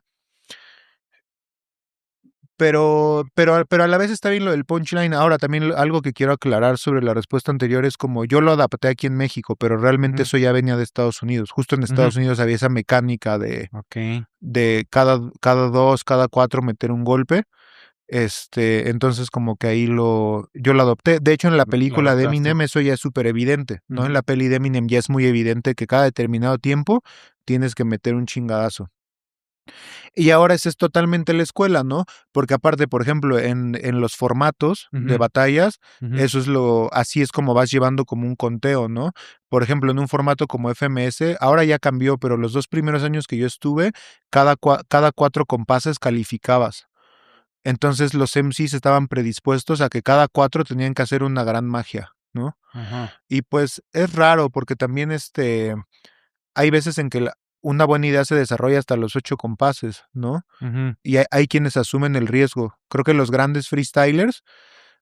pero a la vez está bien lo del punchline. Ahora, también algo que quiero aclarar sobre la respuesta anterior es como yo lo adapté aquí en México, pero realmente Ujú, eso ya venía de Estados Unidos. Justo en ujú. Estados Unidos había esa mecánica Ok. de cada dos, cada cuatro meter un golpe. Entonces como que ahí yo lo adopté. De hecho, en la Lo película de adaptaste. Eminem eso ya es súper evidente, ¿no? En Ujú. la peli de Eminem ya es muy evidente que cada determinado tiempo tienes que meter un chingadazo. Y ahora esa es totalmente la escuela, ¿no? Porque aparte, por ejemplo, en los formatos de Ujú, batallas, ujú. así es como vas llevando como un conteo, ¿no? Por ejemplo, en un formato como FMS, ahora ya cambió, pero los 2 primeros años que yo estuve, cada 4 compases calificabas. Entonces los MCs estaban predispuestos a que cada 4 tenían que hacer una gran magia, ¿no? Ajá. Y pues es raro porque también hay veces en que una buena idea se desarrolla hasta los 8 compases, ¿no? Ujú. Y hay quienes asumen el riesgo. Creo que los grandes freestylers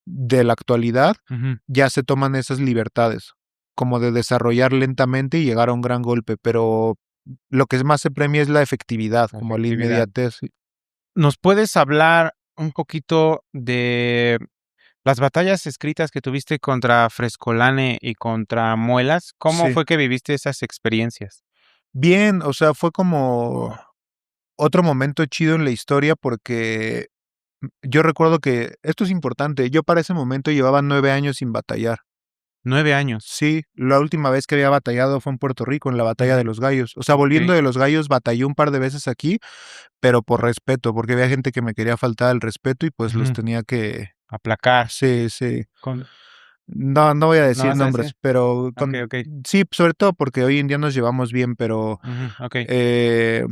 de la actualidad Ujú. ya se toman esas libertades, como de desarrollar lentamente y llegar a un gran golpe, pero lo que más se premia es la efectividad, La como la efectividad. inmediatez. ¿Nos puedes hablar un poquito de las batallas escritas que tuviste contra Frescolane y contra Muelas? ¿Cómo Sí. fue que viviste esas experiencias? Bien, o sea, fue como otro momento chido en la historia porque yo recuerdo que esto es importante. Yo para ese momento llevaba 9 años sin batallar. 9 años. Sí, la última vez que había batallado fue en Puerto Rico, en la batalla de Ujú. los gallos. O sea, volviendo Okey. de los gallos, batallé un par de veces aquí, pero por respeto, porque había gente que me quería faltar el respeto y pues los Ujú. tenía que... Aplacar. Sí, sí. Con No, no voy a ¿No decir vas a nombres, decir? pero Okey, okey. sí, sobre todo porque hoy en día nos llevamos bien, pero Ujú. Okey. eh,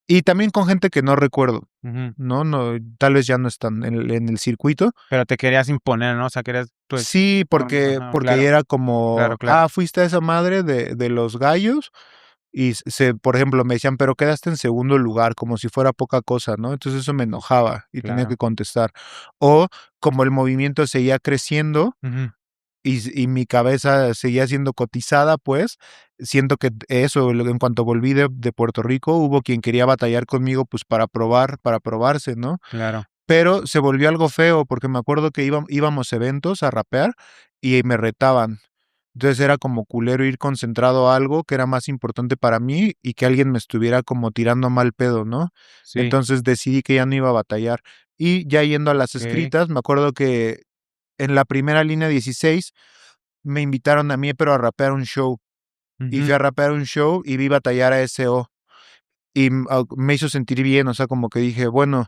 y también con gente que no recuerdo, Ujú. ¿no? No, tal vez ya no están en el circuito. Pero te querías imponer, ¿no? O sea, querías, pues, Sí, porque, ajá, porque claro, era claro, como, claro. fuiste a esa madre de los gallos y por ejemplo, me decían, pero quedaste en segundo lugar, como si fuera poca cosa, ¿no? Entonces eso me enojaba y tenía que Claro. contestar. O como el movimiento seguía creciendo Ujú. y mi cabeza seguía siendo cotizada, pues siento que eso, en cuanto volví de Puerto Rico, hubo quien quería batallar conmigo, pues para probarse, ¿no? Claro. Pero se volvió algo feo, porque me acuerdo que íbamos a eventos a rapear y me retaban. Entonces era como culero ir concentrado a algo que era más importante para mí y que alguien me estuviera como tirando mal pedo, ¿no? Sí. Entonces decidí que ya no iba a batallar. Y ya yendo a las Okey. escritas, me acuerdo que en la primera línea 16 me invitaron a mí, pero a rapear un show. Y fui Ujú. a rapear un show y vi batallar a S.O. Y me hizo sentir bien, o sea, como que dije, bueno,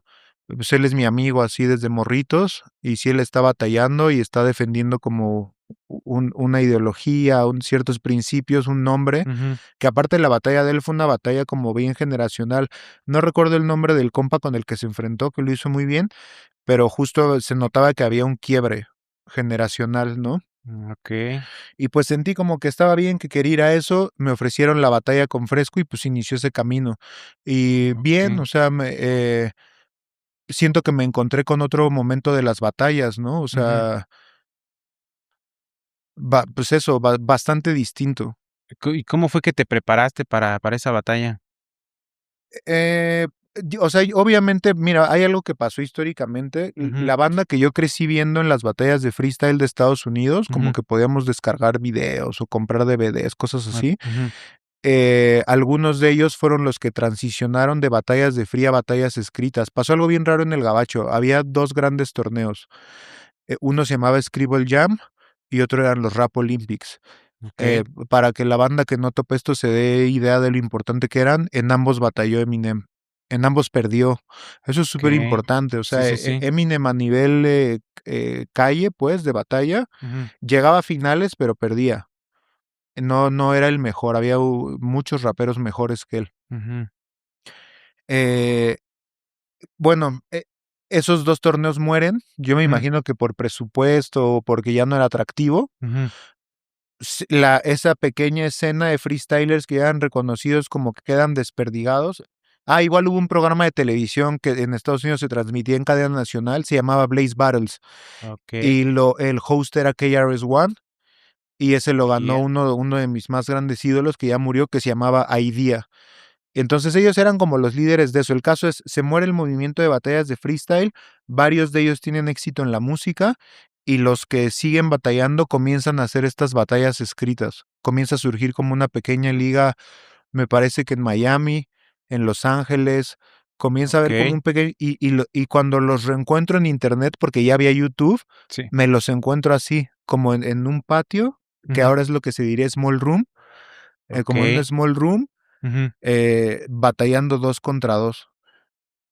pues él es mi amigo así desde morritos, y si él está batallando y está defendiendo como una ideología, ciertos principios, un nombre, Ujú. que aparte la batalla de él fue una batalla como bien generacional. No recuerdo el nombre del compa con el que se enfrentó, que lo hizo muy bien, pero justo se notaba que había un quiebre generacional, ¿no? Okey. Y pues sentí como que estaba bien, que quería ir a eso, me ofrecieron la batalla con Fresco y pues inició ese camino. Y bien, Okey. o sea, siento que me encontré con otro momento de las batallas, ¿no? O Ujú. sea, pues eso, bastante distinto. ¿Y cómo fue que te preparaste para esa batalla? Eh, o sea, obviamente, mira, hay algo que pasó históricamente. Ujú. La banda que yo crecí viendo en las batallas de freestyle de Estados Unidos, como Ujú. que podíamos descargar videos o comprar DVDs, cosas así. Ujú. Algunos de ellos fueron los que transicionaron de batallas de fría a batallas escritas. Pasó algo bien raro en el Gabacho. Había dos grandes torneos. Uno se llamaba Scribble Jam y otro eran los Rap Olympics. Okey. Para que la banda que no tope esto se dé idea de lo importante que eran, en ambos batalló Eminem. En ambos perdió. Eso es súper Okey. importante. O Sí, sea, sí, sí. Eminem a nivel calle, pues, de batalla, Ujú. llegaba a finales, pero perdía. No, no era el mejor. Había muchos raperos mejores que él. Ujú. Eh, bueno, esos dos torneos mueren. Yo me Ujú. imagino que por presupuesto o porque ya no era atractivo. Ujú. Esa pequeña escena de freestylers que eran reconocidos como que quedan desperdigados. Igual hubo un programa de televisión que en Estados Unidos se transmitía en cadena nacional, se llamaba Blaze Battles, Okey. y el host era KRS-One, y ese lo ganó Yeah. uno de mis más grandes ídolos que ya murió, que se llamaba Idea. Entonces ellos eran como los líderes de eso. El caso es, se muere el movimiento de batallas de freestyle, varios de ellos tienen éxito en la música y los que siguen batallando comienzan a hacer estas batallas escritas. Comienza a surgir como una pequeña liga, me parece que en Miami, en Los Ángeles, comienza a haber como Ok. un pequeño... Y cuando los reencuentro en internet, porque ya había YouTube, Sí. me los encuentro así, como en un patio, que Ujú. ahora es lo que se diría small room, como en un Ok. small room, Ujú. batallando 2 contra 2.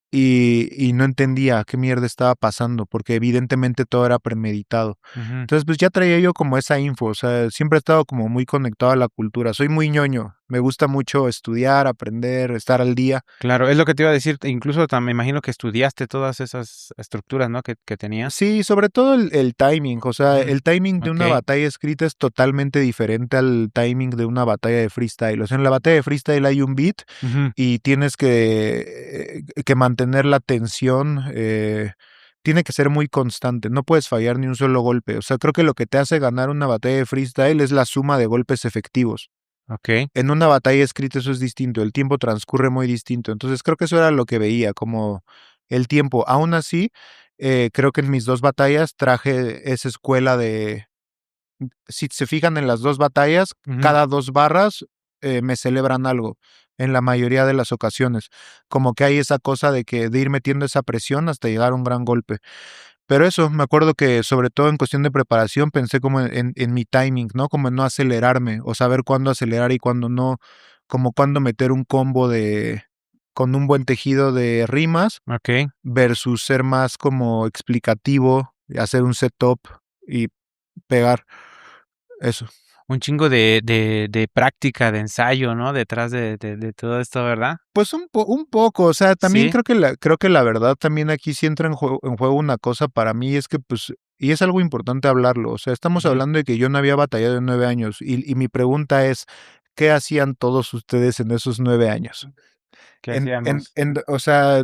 Y no entendía qué mierda estaba pasando, porque evidentemente todo era premeditado. Ujú. Entonces, pues ya traía yo como esa info, o sea, siempre he estado como muy conectado a la cultura. Soy muy ñoño, me gusta mucho estudiar, aprender, estar al día. Claro, es lo que te iba a decir. Incluso me imagino que estudiaste todas esas estructuras, ¿no? Que tenías. Sí, sobre todo el timing, o sea, Ujú. el timing de una Ok. batalla escrita es totalmente diferente al timing de una batalla de freestyle. O sea, en la batalla de freestyle hay un beat Ujú. y tienes que mantener la tensión, tiene que ser muy constante, no puedes fallar ni un solo golpe. O sea, creo que lo que te hace ganar una batalla de freestyle es la suma de golpes efectivos. Ok. En una batalla escrita eso es distinto, el tiempo transcurre muy distinto. Entonces creo que eso era lo que veía, como el tiempo. Aún así, creo que en mis 2 batallas traje esa escuela de, si se fijan en las 2 batallas, Ujú. cada 2 barras me celebran algo, en la mayoría de las ocasiones. Como que hay esa cosa de ir metiendo esa presión hasta llegar a un gran golpe. Pero eso, me acuerdo que sobre todo en cuestión de preparación pensé como en mi timing, ¿no? Como en no acelerarme o saber cuándo acelerar y cuándo no, como cuándo meter un combo con un buen tejido de rimas Ok. versus ser más como explicativo, hacer un setup y pegar eso. Un chingo de práctica, de ensayo, ¿no? Detrás de todo esto, ¿verdad? Pues un poco, o sea, también Sí. creo que la verdad también aquí sí entra en juego una cosa para mí, es que pues, y es algo importante hablarlo, o sea, estamos Ujú. hablando de que yo no había batallado en 9 años, y mi pregunta es, ¿qué hacían todos ustedes en esos 9 años? ¿Qué hacíamos? O sea,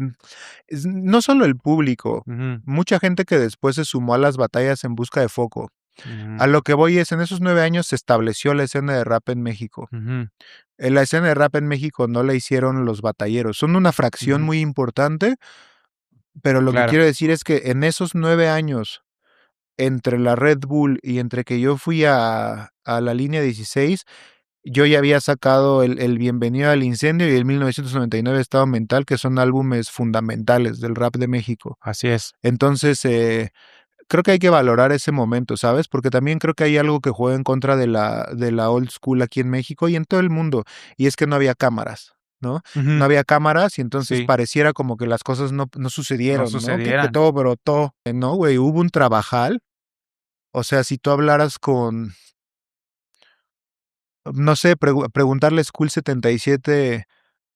no solo el público, Ujú. mucha gente que después se sumó a las batallas en busca de foco. Ujú. A lo que voy es, en esos 9 años se estableció la escena de rap en México. Ujú. La escena de rap en México no la hicieron los batalleros. Son una fracción Ujú. muy importante, pero lo que Claro. quiero decir es que en esos 9 años, entre la Red Bull y entre que yo fui a la línea 16, yo ya había sacado el Bienvenido al Incendio y el 1999 Estado Mental, que son álbumes fundamentales del rap de México. Así es. Entonces, creo que hay que valorar ese momento, ¿sabes? Porque también creo que hay algo que juega en contra de la old school aquí en México y en todo el mundo, y es que no había cámaras, ¿no? No Ujú. había cámaras y entonces Sí. pareciera como que las cosas no No sucedieron, ¿no? Que sucedieran. todo brotó, ¿no, güey? Hubo un trabajal. O sea, si tú hablaras con, no sé, preguntarle a School 77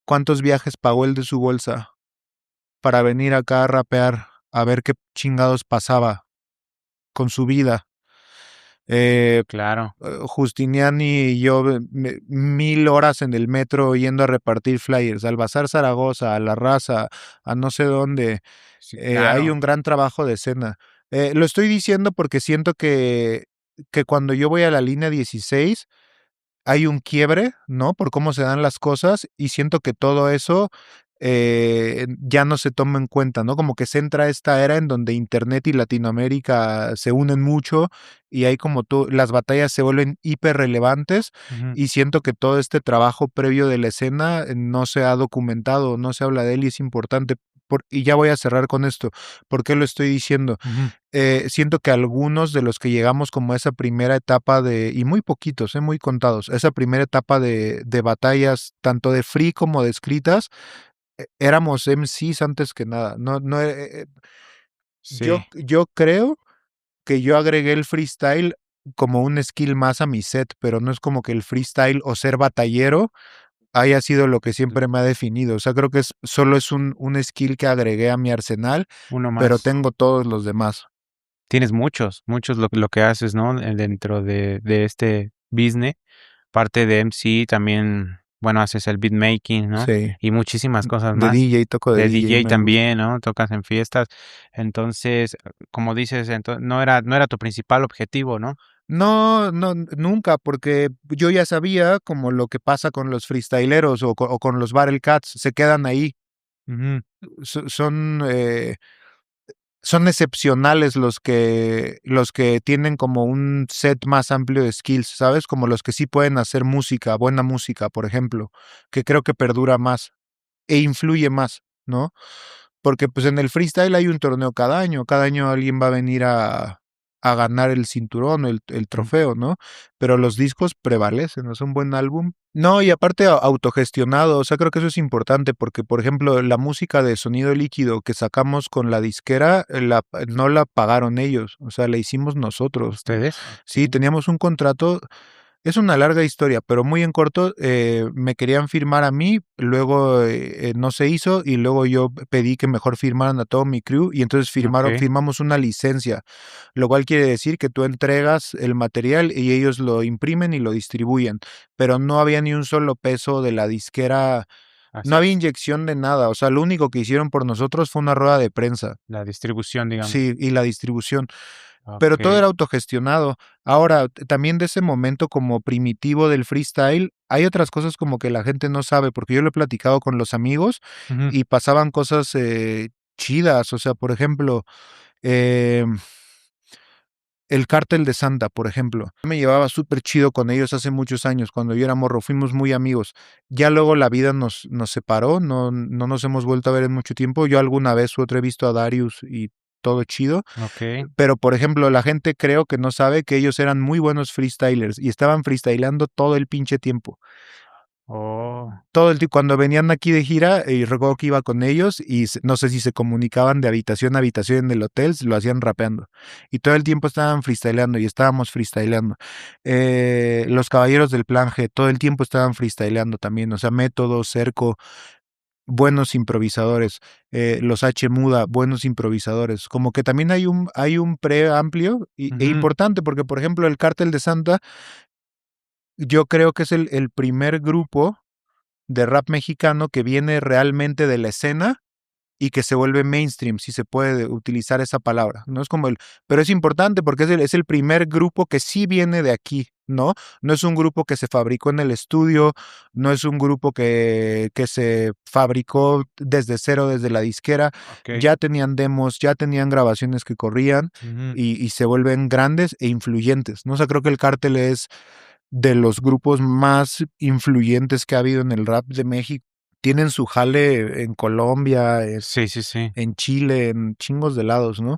cuántos viajes pagó él de su bolsa para venir acá a rapear, a ver qué chingados pasaba con su vida. Claro. Justiniani y yo 1000 horas en el metro yendo a repartir flyers al Bazar Zaragoza, a La Raza, a no sé dónde. Sí, Hay claro. un gran trabajo de escena. Lo estoy diciendo porque siento que cuando yo voy a la línea 16 hay un quiebre, ¿no? Por cómo se dan las cosas y siento que todo eso ya no se toma en cuenta, ¿no? Como que se entra esta era en donde Internet y Latinoamérica se unen mucho y hay como las batallas se vuelven hiper relevantes Ujú. y siento que todo este trabajo previo de la escena no se ha documentado, no se habla de él y es importante. Y ya voy a cerrar con esto. ¿Por qué lo estoy diciendo? Ujú. Siento que algunos de los que llegamos como a esa primera etapa y muy poquitos, muy contados, esa primera etapa de batallas, tanto de free como de escritas, éramos MCs antes que nada. No, no, yo, Sí. yo creo que yo agregué el freestyle como un skill más a mi set, pero no es como que el freestyle o ser batallero haya sido lo que siempre me ha definido. O sea, creo que solo es un skill que agregué a mi arsenal, Uno pero más. tengo todos los demás. Tienes muchos lo que haces, ¿no? Dentro de este business, parte de MC también, bueno, haces el beatmaking, ¿no? Sí. Y muchísimas cosas De más. DJ, toco de De DJ, DJ me gusta. también, ¿no? Tocas en fiestas. Entonces, como dices, no era tu principal objetivo, ¿no? No, no, nunca, porque yo ya sabía como lo que pasa con los freestyleros o con los Battle Cats, se quedan ahí. Ujú. So- Son, eh, son excepcionales los que tienen como un set más amplio de skills, ¿sabes? Como los que sí pueden hacer música, buena música, por ejemplo, que creo que perdura más e influye más, ¿no? Porque pues en el freestyle hay un torneo cada año alguien va a venir a ganar el cinturón, el Mm. trofeo, ¿no? Pero los discos prevalecen, es un buen álbum. No, y aparte autogestionado, o sea, creo que eso es importante porque, por ejemplo, la música de Sonido Líquido que sacamos con la disquera, no la pagaron ellos, o sea, la hicimos nosotros. ¿Ustedes? Sí, Ok. teníamos un contrato, es una larga historia, pero muy en corto, me querían firmar a mí, luego no se hizo y luego yo pedí que mejor firmaran a todo mi crew y entonces Ok. firmamos una licencia, lo cual quiere decir que tú entregas el material y ellos lo imprimen y lo distribuyen, pero no había ni un solo peso de la disquera, no Así había es. inyección de nada, o sea, lo único que hicieron por nosotros fue una rueda de prensa, La distribución, digamos. sí, y la distribución. Pero todo Ok. era autogestionado. Ahora, también de ese momento como primitivo del freestyle, hay otras cosas como que la gente no sabe, porque yo lo he platicado con los amigos Ujú. y pasaban cosas chidas. O sea, por ejemplo, eh, el Cártel de Santa, por ejemplo. Yo me llevaba súper chido con ellos hace muchos años, cuando yo era morro, fuimos muy amigos. Ya luego la vida nos separó, no nos hemos vuelto a ver en mucho tiempo. Yo alguna vez u otra he visto a Darius y todo chido. Ok. Pero, por ejemplo, la gente creo que no sabe que ellos eran muy buenos freestylers y estaban freestylando todo el pinche tiempo. Oh. Todo el tiempo. Cuando venían aquí de gira, y recuerdo que iba con ellos y no sé si se comunicaban de habitación a habitación en el hotel, lo hacían rapeando. Y todo el tiempo estaban freestyleando y estábamos freestyleando. Los Caballeros del Plan G, todo el tiempo estaban freestyleando también. O sea, Método, Cerco, buenos improvisadores, los H Muda, buenos improvisadores. Como que también hay un pre amplio e Ujú. importante, porque por ejemplo el Cártel de Santa, yo creo que es el primer grupo de rap mexicano que viene realmente de la escena y que se vuelve mainstream, si se puede utilizar esa palabra. No es como pero es importante porque es el primer grupo que sí viene de aquí, ¿no? No es un grupo que se fabricó en el estudio, no es un grupo que se fabricó desde cero, desde la disquera. Ok. Ya tenían demos, ya tenían grabaciones que corrían Ujú. y se vuelven grandes e influyentes, ¿no? O sea, creo que el Cártel es de los grupos más influyentes que ha habido en el rap de México. Tienen su jale en Colombia, Sí, sí, sí. en Chile, en chingos de lados, ¿no?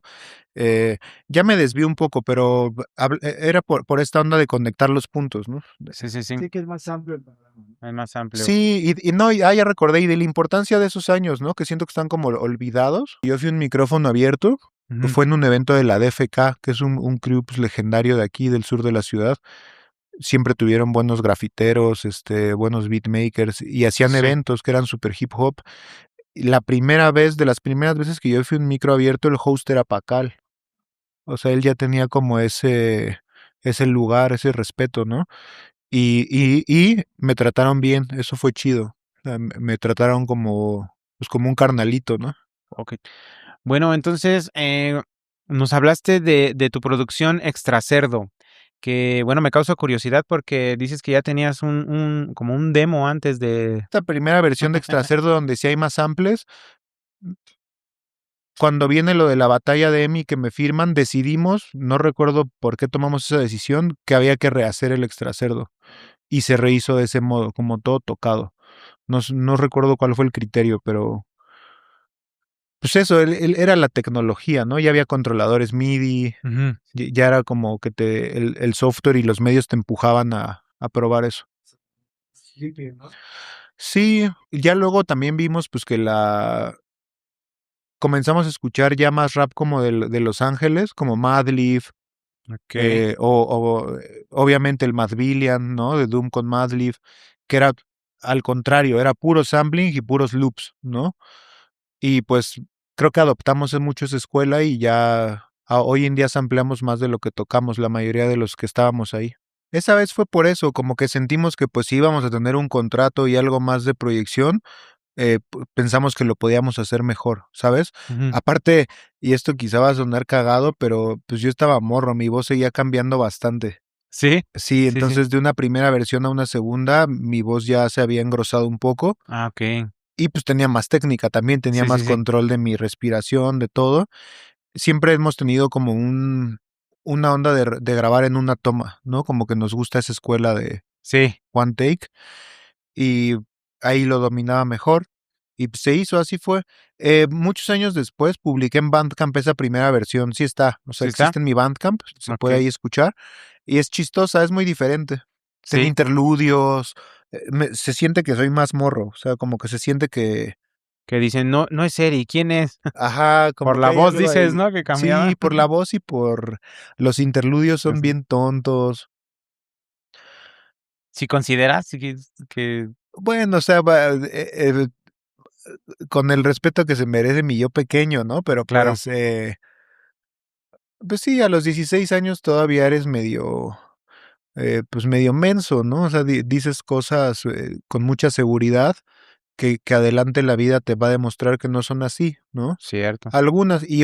Eh, ya me desvío un poco, pero era por esta onda de conectar los puntos, ¿no? Sí, sí, sí. Sí, que es más amplio el programa, ¿no? Es más amplio. Sí, y no, ya recordé, y de la importancia de esos años, ¿no? Que siento que están como olvidados. Yo fui un micrófono abierto, Ujú. fue en un evento de la DFK, que es un crew pues, legendario de aquí, del sur de la ciudad. Siempre tuvieron buenos grafiteros, buenos beatmakers, y hacían Sí. eventos que eran super hip hop. Y de las primeras veces que yo fui a un micro abierto, el host era Pacal. O sea, él ya tenía como ese lugar, ese respeto, ¿no? Y me trataron bien, eso fue chido. O sea, me trataron como, pues como un carnalito, ¿no? Ok. Bueno, entonces, nos hablaste de tu producción Extra Cerdo, que, bueno, me causa curiosidad porque dices que ya tenías como un demo antes de... Esta primera versión de Extra Cerdo, donde sí hay más samples, cuando viene lo de la batalla de Emi que me firman, decidimos, no recuerdo por qué tomamos esa decisión, que había que rehacer el Extra Cerdo. Y se rehizo de ese modo, como todo tocado. No recuerdo cuál fue el criterio, pero pues eso, era la tecnología, ¿no? Ya había controladores MIDI, Ujú. ya era como que el software y los medios te empujaban a probar eso. Sí, que, ¿no? Sí, ya luego también vimos pues que comenzamos a escuchar ya más rap como de Los Ángeles, como Madlib, Ok. obviamente el Madvillian, ¿no? De Doom con Madlib, que era al contrario, era puro sampling y puros loops, ¿no? Y pues creo que adoptamos en mucho esa escuela y ya hoy en día sampleamos más de lo que tocamos la mayoría de los que estábamos ahí. Esa vez fue por eso, como que sentimos que pues íbamos a tener un contrato y algo más de proyección, pensamos que lo podíamos hacer mejor, ¿sabes? Ujú. Aparte, y esto quizá va a sonar cagado, pero pues yo estaba morro, mi voz seguía cambiando bastante. ¿Sí? Sí, Sí, sí. entonces de una primera versión a una segunda, mi voz ya se había engrosado un poco Ah, okey. y pues tenía más técnica también, tenía Sí, sí, más sí. control de mi respiración, de todo. Siempre hemos tenido como una onda de grabar en una toma, ¿no? Como que nos gusta esa escuela de Sí, one take y ahí lo dominaba mejor y pues, se hizo, así fue. Muchos años después publiqué en Bandcamp esa primera versión, sí está, o sea, ¿sí está? existe en mi Bandcamp, se puede Okey. ahí escuchar y es chistosa, es muy diferente. Tiene Sí, interludios, se siente que soy más morro, o sea, como que se siente que, que dicen: "No, no es Eri, ¿quién es?". ajá, Por como que la hay voz algo dices, ahí. ¿no?, que Sí, cambiaba. por la voz y por los interludios son Entonces, bien tontos. ¿sí consideras que Bueno, o sea, con el respeto que se merece mi yo pequeño, ¿no? Pero claro, pues sí, a los 16 años todavía eres medio, pues medio menso, ¿no? O sea, dices cosas con mucha seguridad que adelante la vida te va a demostrar que no son así, ¿no? cierto. Algunas y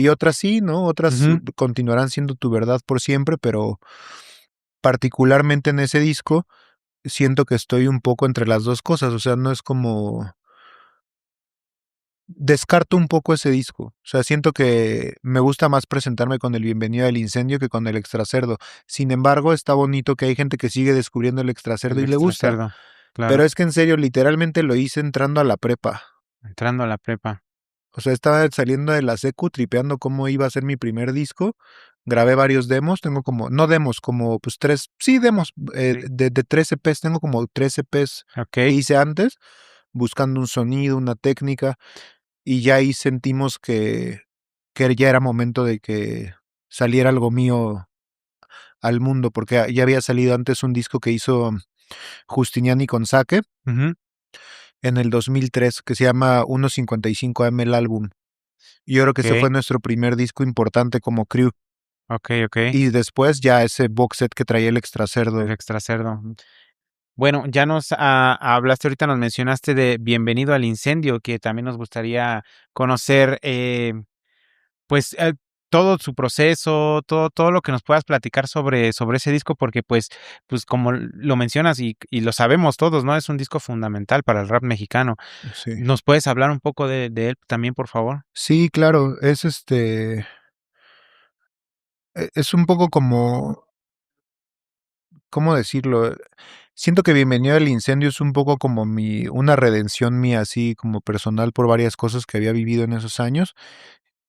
otras sí, ¿no? Otras Ujú. continuarán siendo tu verdad por siempre, pero particularmente en ese disco siento que estoy un poco entre las dos cosas, o sea, no es como descarto un poco ese disco, o sea, siento que me gusta más presentarme con el Bienvenido al Incendio que con el Extracerdo. Sin embargo, está bonito que hay gente que sigue descubriendo el Extracerdo El y le extra gusta, cerdo, pero claro, es que en serio, literalmente lo hice entrando a la prepa. entrando a la prepa. O sea, estaba saliendo de la secu, tripeando cómo iba a ser mi primer disco. Grabé varios demos, tengo como, no demos, como pues tres, sí, demos, Sí. de 3 EPs, tengo como 3 EPs que Okey, hice antes, buscando un sonido, una técnica, y ya ahí sentimos que ya era momento de que saliera algo mío al mundo, porque ya había salido antes un disco que hizo Justiniani con Sake ujú, en el 2003, que se llama 1:55 AM el álbum. Yo creo que ese fue okey, nuestro primer disco importante como crew. okey, okey, Y después ya ese box set que traía el el Extracerdo. extra cerdo. Bueno, ya nos hablaste ahorita, nos mencionaste de Bienvenido al incendio, que también nos gustaría conocer, pues, todo su proceso, todo lo que nos puedas platicar sobre ese disco, porque, pues, como lo mencionas y lo sabemos todos, ¿no? Es un disco fundamental para el rap mexicano. Sí. ¿Nos puedes hablar un poco de él también, por favor? Sí, claro, es es un poco como, ¿cómo decirlo? Siento que Bienvenido al Incendio es un poco como una redención mía, así como personal por varias cosas que había vivido en esos años,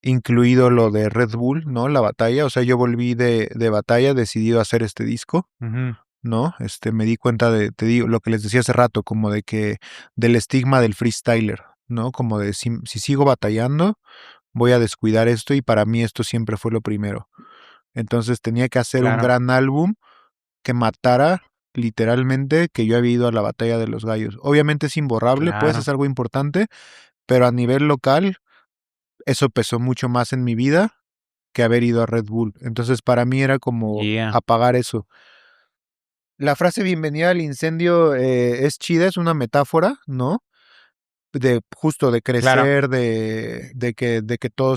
incluido lo de Red Bull, ¿no? La batalla, o sea, yo volví de batalla decidido a hacer este disco. Ujú, ¿No? Me di cuenta te digo, lo que les decía hace rato, como de que del estigma del freestyler, ¿no? Como de si sigo batallando, voy a descuidar esto y para mí esto siempre fue lo primero. Entonces tenía que hacer un claro, gran álbum que matara literalmente que yo había ido a la batalla de los gallos. Obviamente es imborrable, pues es claro. algo importante, pero a nivel local eso pesó mucho más en mi vida que haber ido a Red Bull. Entonces para mí era como Yeah, apagar eso. La frase bienvenida al incendio es chida, es una metáfora, ¿no? De justo de claro. crecer, de que todo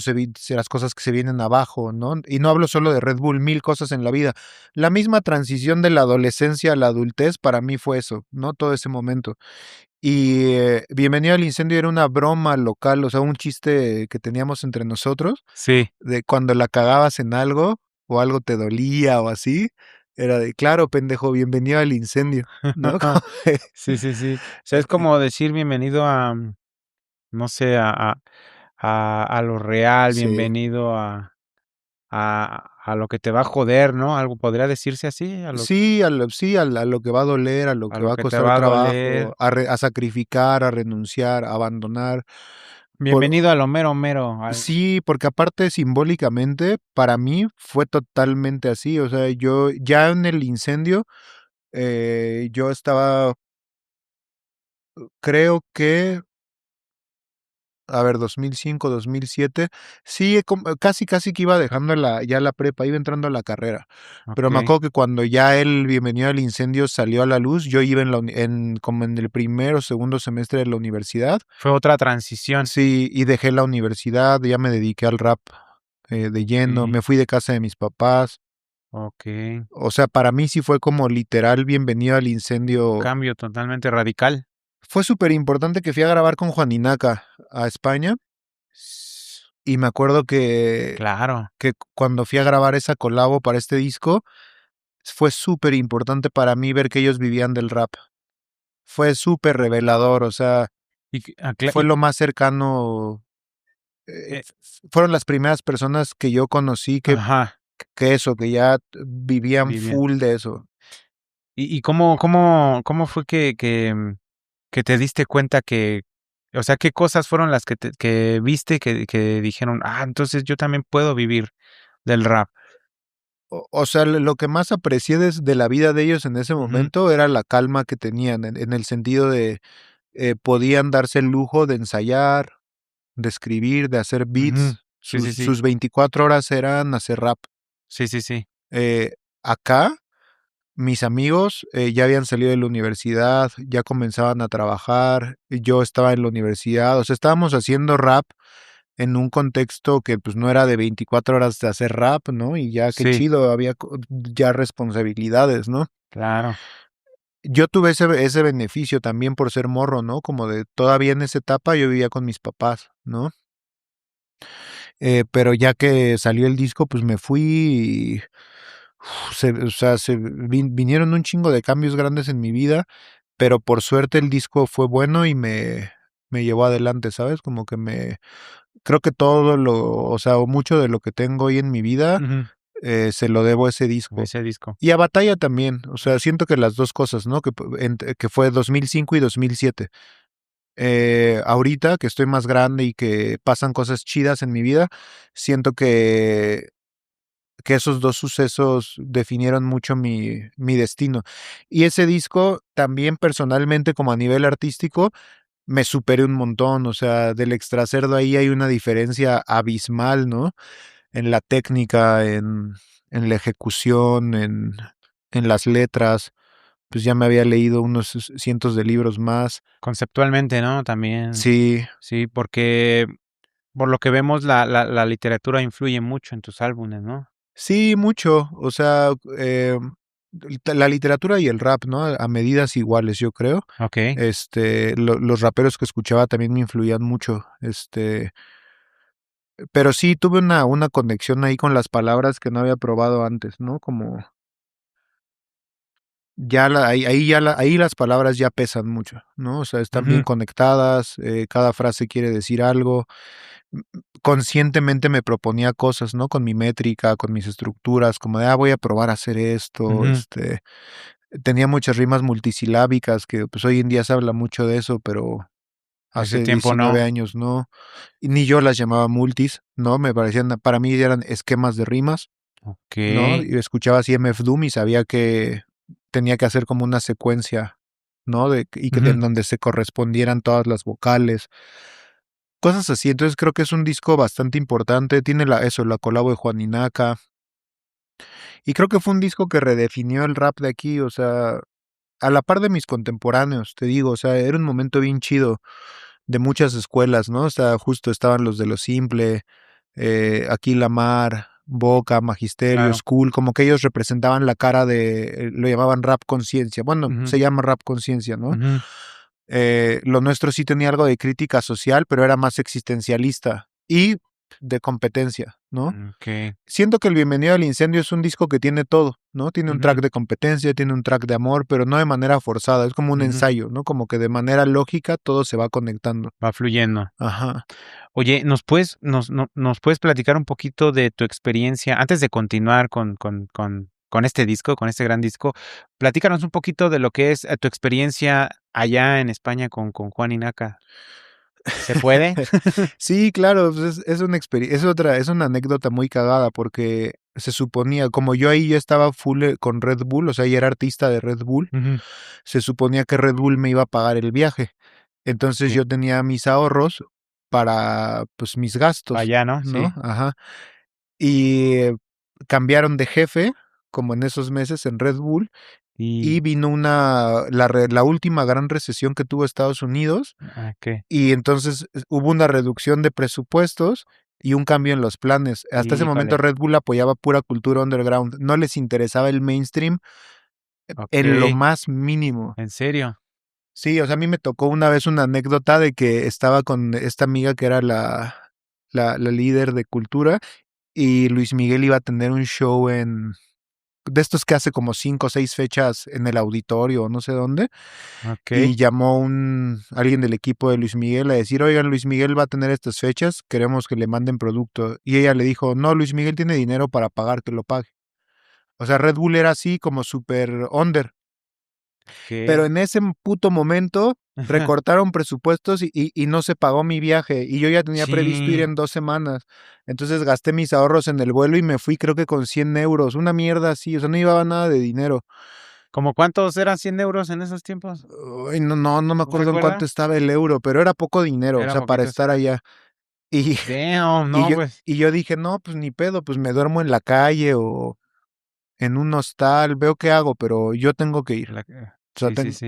las cosas que se vienen abajo, ¿no? Y no hablo solo de Red Bull, mil cosas en la vida. La misma transición de la adolescencia a la adultez para mí fue eso, ¿no? Todo ese momento. Y Bienvenido al incendio era una broma local, o sea, un chiste que teníamos entre nosotros Sí. de cuando la cagabas en algo o algo te dolía o así, era de, claro, pendejo, bienvenido al incendio, ¿no? Sí, sí, sí. O sea, es como decir bienvenido a, no sé, a lo real, Sí, bienvenido a lo que te va a joder, ¿no? Algo podría decirse así, sí, a lo que va a doler, a lo a que lo va a que te costar va a doler. trabajo, a sacrificar, a renunciar, a abandonar. Por, Bienvenido a lo mero mero, sí, porque aparte simbólicamente, para mí fue totalmente así, o sea, yo ya en el incendio, yo estaba, creo que a ver, 2005, 2007. Sí, casi que iba dejando ya la prepa, iba entrando a la carrera. Pero me Ok. acuerdo que cuando ya el Bienvenido al Incendio salió a la luz, yo iba como en el primer o segundo semestre de la universidad. Fue otra transición. Sí, y dejé la universidad, ya me dediqué al rap de lleno, Ok. me fui de casa de mis papás. Ok. O sea, para mí sí fue como literal Bienvenido al Incendio. Cambio totalmente radical. Fue súper importante que fui a grabar con Juan Inaca a España. Y me acuerdo Claro. que cuando fui a grabar esa colabo para este disco, fue súper importante para mí ver que ellos vivían del rap. Fue súper revelador, o sea, Y, fue lo más cercano. eh, Fueron las primeras personas que yo conocí ajá. que ya vivían Vivian. full de eso. ¿Y cómo fue que te diste cuenta o sea, qué cosas fueron las que viste que dijeron, entonces yo también puedo vivir del rap? O sea, lo que más aprecié de la vida de ellos en ese Ujú, momento era la calma que tenían, en el sentido de podían darse el lujo de ensayar, de escribir, de hacer ujú. beats. Sí, sí, sí. Sus 24 horas eran hacer rap. Sí, sí, sí. Acá, mis amigos ya habían salido de la universidad, ya comenzaban a trabajar, y yo estaba en la universidad, o sea, estábamos haciendo rap en un contexto que pues no era de 24 horas de hacer rap, ¿no? Y ya qué Sí, chido, había ya responsabilidades, ¿no? claro. Yo tuve ese beneficio también por ser morro, ¿no? Como de todavía en esa etapa yo vivía con mis papás, ¿no? Pero ya que salió el disco, pues me fui y o sea, vinieron un chingo de cambios grandes en mi vida, pero por suerte el disco fue bueno y me llevó adelante, ¿sabes? Como que creo que o sea, o mucho de lo que tengo hoy en mi vida Ujú. se lo debo a ese disco. Ese disco. Y a Batalla también, o sea, siento que las dos cosas, ¿no? Que fue 2005 y 2007. Ahorita que estoy más grande y que pasan cosas chidas en mi vida, siento que esos dos sucesos definieron mucho mi destino. Y ese disco también personalmente como a nivel artístico me superé un montón, o sea, del Extracerdo ahí hay una diferencia abismal, ¿no? En la técnica, en la ejecución, en las letras, pues ya me había leído unos cientos de libros más. Conceptualmente, ¿no? También. Sí, Sí, porque por lo que vemos, la literatura influye mucho en tus álbumes, ¿no? sí, mucho, o sea, la literatura y el rap, ¿no? A medidas iguales, yo creo. Ok. Los raperos que escuchaba también me influían mucho, pero sí tuve una conexión ahí con las palabras que no había probado antes, ¿no? Como ahí las palabras ya pesan mucho, ¿no? O sea, están bien Ujú, conectadas, cada frase quiere decir algo. Conscientemente me proponía cosas, ¿no? Con mi métrica, con mis estructuras, como de, voy a probar a hacer esto, ujú. tenía muchas rimas multisilábicas que pues hoy en día se habla mucho de eso, pero Ese hace tiempo 19 no. años no. Y ni yo las llamaba multis, ¿no? Me parecían, para mí eran esquemas de rimas, ¿no? Okey. Y escuchaba así MF Doom y sabía que tenía que hacer como una secuencia, ¿no? En Ujú. donde se correspondieran todas las vocales, cosas así. Entonces creo que es un disco bastante importante. Tiene la colabo de Juan Inaca. Y creo que fue un disco que redefinió el rap de aquí, o sea, a la par de mis contemporáneos, te digo, o sea, era un momento bien chido de muchas escuelas, ¿no? O sea, justo estaban los de Lo Simple, aquí Lamar, Boca, Magisterio, Claro. School, como que ellos representaban la cara lo llamaban rap conciencia. Bueno, Ujú, se llama rap conciencia, ¿no? ujú. Lo nuestro sí tenía algo de crítica social, pero era más existencialista y de competencia, ¿no? Okey. Siento que el Bienvenido al Incendio es un disco que tiene todo, ¿no? Tiene un track Ujú, de competencia, tiene un track de amor, pero no de manera forzada, es como un ujú. ensayo, ¿no? Como que de manera lógica todo se va conectando. Va fluyendo. Ajá. Oye, ¿nos puedes platicar un poquito de tu experiencia? Antes de continuar con este disco, con este gran disco, platícanos un poquito de lo que es, tu experiencia allá en España con Juan y Naka, ¿se puede? Sí, claro, pues es una experiencia, es una anécdota muy cagada porque se suponía, como yo ahí ya estaba full con Red Bull, o sea, ya era artista de Red Bull, Ujú. se suponía que Red Bull me iba a pagar el viaje. Entonces Sí. yo tenía mis ahorros para pues mis gastos, Allá, ¿no? ¿no? Sí. Ajá. Y cambiaron de jefe, como en esos meses en Red Bull, y Y, vino la última gran recesión que tuvo Estados Unidos, ¿qué? y entonces hubo una reducción de presupuestos y un cambio en los planes. Hasta ese momento Híjole. Red Bull apoyaba pura cultura underground, no les interesaba el mainstream en lo Ok. más mínimo. ¿En serio? Sí, o sea, a mí me tocó una vez una anécdota de que estaba con esta amiga que era la líder de cultura y Luis Miguel iba a tener un show de estos que hace como 5 o 6 fechas en el auditorio o no sé dónde, Ok. y llamó alguien del equipo de Luis Miguel a decir, oigan, Luis Miguel va a tener estas fechas, queremos que le manden producto. Y ella le dijo, no, Luis Miguel tiene dinero para pagar, que lo pague. O sea, Red Bull era así como super under. Pero Ok. en ese puto momento recortaron presupuestos y no se pagó mi viaje y yo ya tenía previsto ir Sí. en 2 semanas. Entonces gasté mis ahorros en el vuelo y me fui creo que con 100 euros, una mierda así, o sea, no llevaba nada de dinero. ¿Cómo cuántos eran 100 euros en esos tiempos? Uy, no me ¿No acuerdo en cuánto recuerdas? estaba el euro, pero era poco dinero, o Era sea, para poquito. estar allá. Y, Damn, y no, yo, pues. y yo dije, no, pues ni pedo, pues me duermo en la calle o en un hostal, veo qué hago, pero yo tengo que ir. O sea, Sí, sí, sí.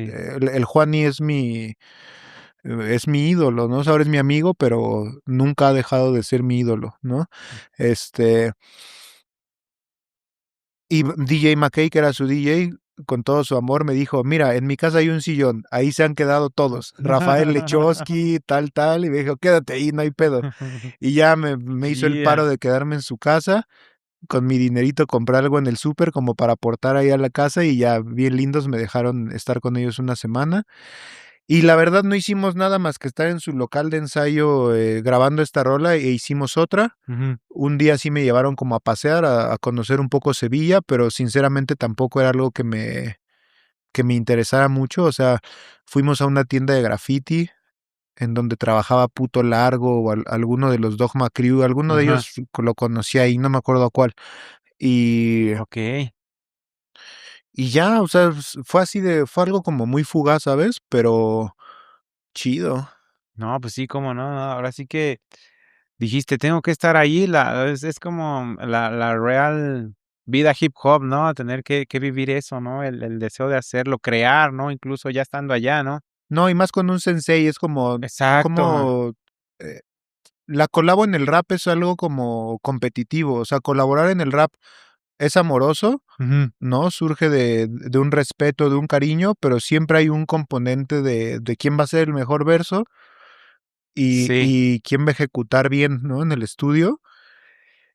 el Juani es mi ídolo, ¿no? O sea, ahora es mi amigo, pero nunca ha dejado de ser mi ídolo, ¿no? Este, y DJ McKay, que era su DJ, con todo su amor, me dijo, mira, en mi casa hay un sillón, ahí se han quedado todos, Rafael Lechowski, tal, y me dijo, quédate ahí, no hay pedo. Y ya me hizo el paro Yeah. de quedarme en su casa, con mi dinerito compré algo en el súper como para aportar ahí a la casa y ya bien lindos me dejaron estar con ellos una semana. Y la verdad no hicimos nada más que estar en su local de ensayo grabando esta rola e hicimos otra. Ujú. Un día sí me llevaron como a pasear, a conocer un poco Sevilla, pero sinceramente tampoco era algo que me interesara mucho. O sea, fuimos a una tienda de graffiti en donde trabajaba Puto Largo o alguno de los Dogma Crew, alguno de Ajá. ellos lo conocí ahí, no me acuerdo cuál. Y, Ok. y ya, o sea, fue algo como muy fugaz, ¿sabes? Pero chido. No, pues sí, cómo no. Ahora sí que dijiste, tengo que estar ahí. Es como la real vida hip hop, ¿no? Tener que vivir eso, ¿no? El deseo de hacerlo, crear, ¿no? Incluso ya estando allá, ¿no? No, y más con un sensei, es Exacto. como eh, la colabo en el rap es algo como competitivo, o sea, colaborar en el rap es amoroso, Ujú. ¿no? Surge de un respeto, de un cariño, pero siempre hay un componente de quién va a ser el mejor verso Sí, y quién va a ejecutar bien, ¿no? En el estudio.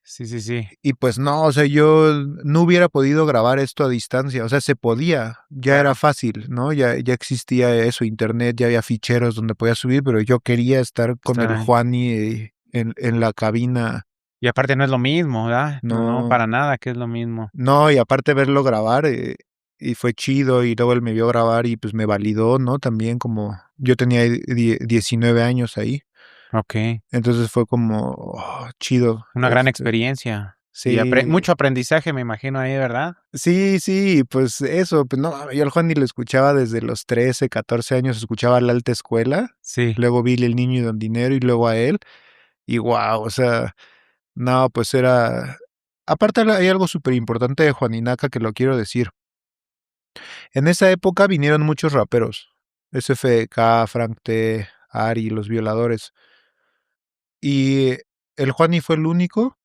sí, sí, sí, Y pues no, o sea, yo no hubiera podido grabar esto a distancia, o sea, se podía, ya era claro, fácil, ¿no? Ya existía eso, internet, ya había ficheros donde podía subir, pero yo quería estar con estar el ahí. Juani en la cabina, Y aparte no es lo mismo, ¿verdad? No, no, no, para nada que es lo mismo. no, y aparte verlo grabar, y fue chido, y luego él me vio grabar y pues me validó, ¿no? También como yo tenía 19 años ahí, Okey, entonces fue como chido, una gran experiencia y sí. mucho aprendizaje, me imagino ahí, ¿verdad? Sí, pues eso, pues no, yo al Juan ni lo escuchaba desde los 13, 14 años, escuchaba la alta escuela, Sí, luego vi El Niño y Don Dinero y luego a él, y wow, o sea, no, pues era... Aparte hay algo súper importante de Juaninaca que lo quiero decir. En esa época vinieron muchos raperos, SFK, Frank T, Ari, Los Violadores, y el Juani fue el único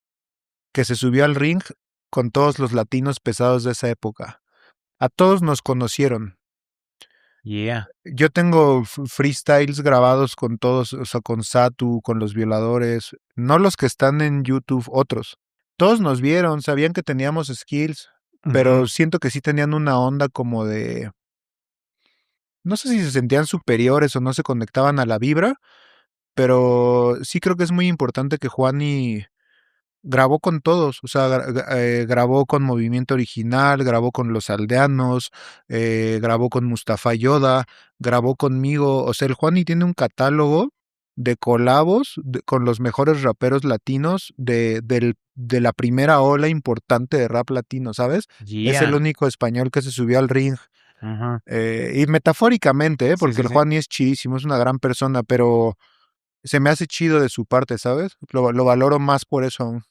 que se subió al ring con todos los latinos pesados de esa época. A todos nos conocieron. yeah, Yo tengo freestyles grabados con todos, o sea, con Satu, con Los Violadores, no los que están en YouTube, otros. Todos nos vieron, sabían que teníamos skills, pero ujú, siento que sí tenían una onda como no sé si se sentían superiores o no se conectaban a la vibra, pero sí creo que es muy importante que Juani grabó con todos, o sea, grabó con Movimiento Original, grabó con Los Aldeanos, grabó con Mustafa Yoda, grabó conmigo, o sea, el Juani tiene un catálogo de colabos con los mejores raperos latinos de la primera ola importante de rap latino, ¿sabes? Es el yeah, único español que se subió al ring, ajá, y metafóricamente, sí, porque sí, el sí, Juani es chidísimo, es una gran persona, pero se me hace chido de su parte, ¿sabes? Lo valoro más por eso aún.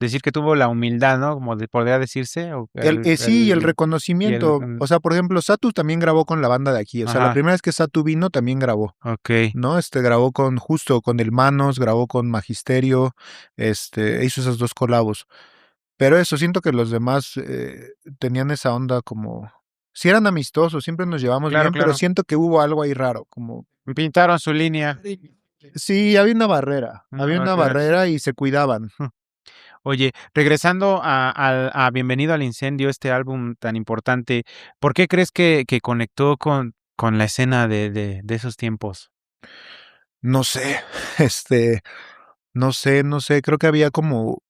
Decir que tuvo la humildad, ¿no? Como podría decirse. O Sí, el y el, reconocimiento. O sea, por ejemplo, Satu también grabó con la banda de aquí. O sea, la ajá, primera vez que Satu vino también grabó, ok. ¿no? Grabó con el Manos, grabó con Magisterio, hizo esas 2 colabos. Pero eso, siento que los demás tenían esa onda como... Sí eran amistosos, siempre nos llevamos Claro, bien, pero claro. siento que hubo algo ahí raro, como... Pintaron su línea. Sí, había una barrera y se cuidaban. Oye, regresando a Bienvenido al Incendio, este álbum tan importante, ¿por qué crees que conectó con la escena de esos tiempos? No sé, este, no sé, creo que había como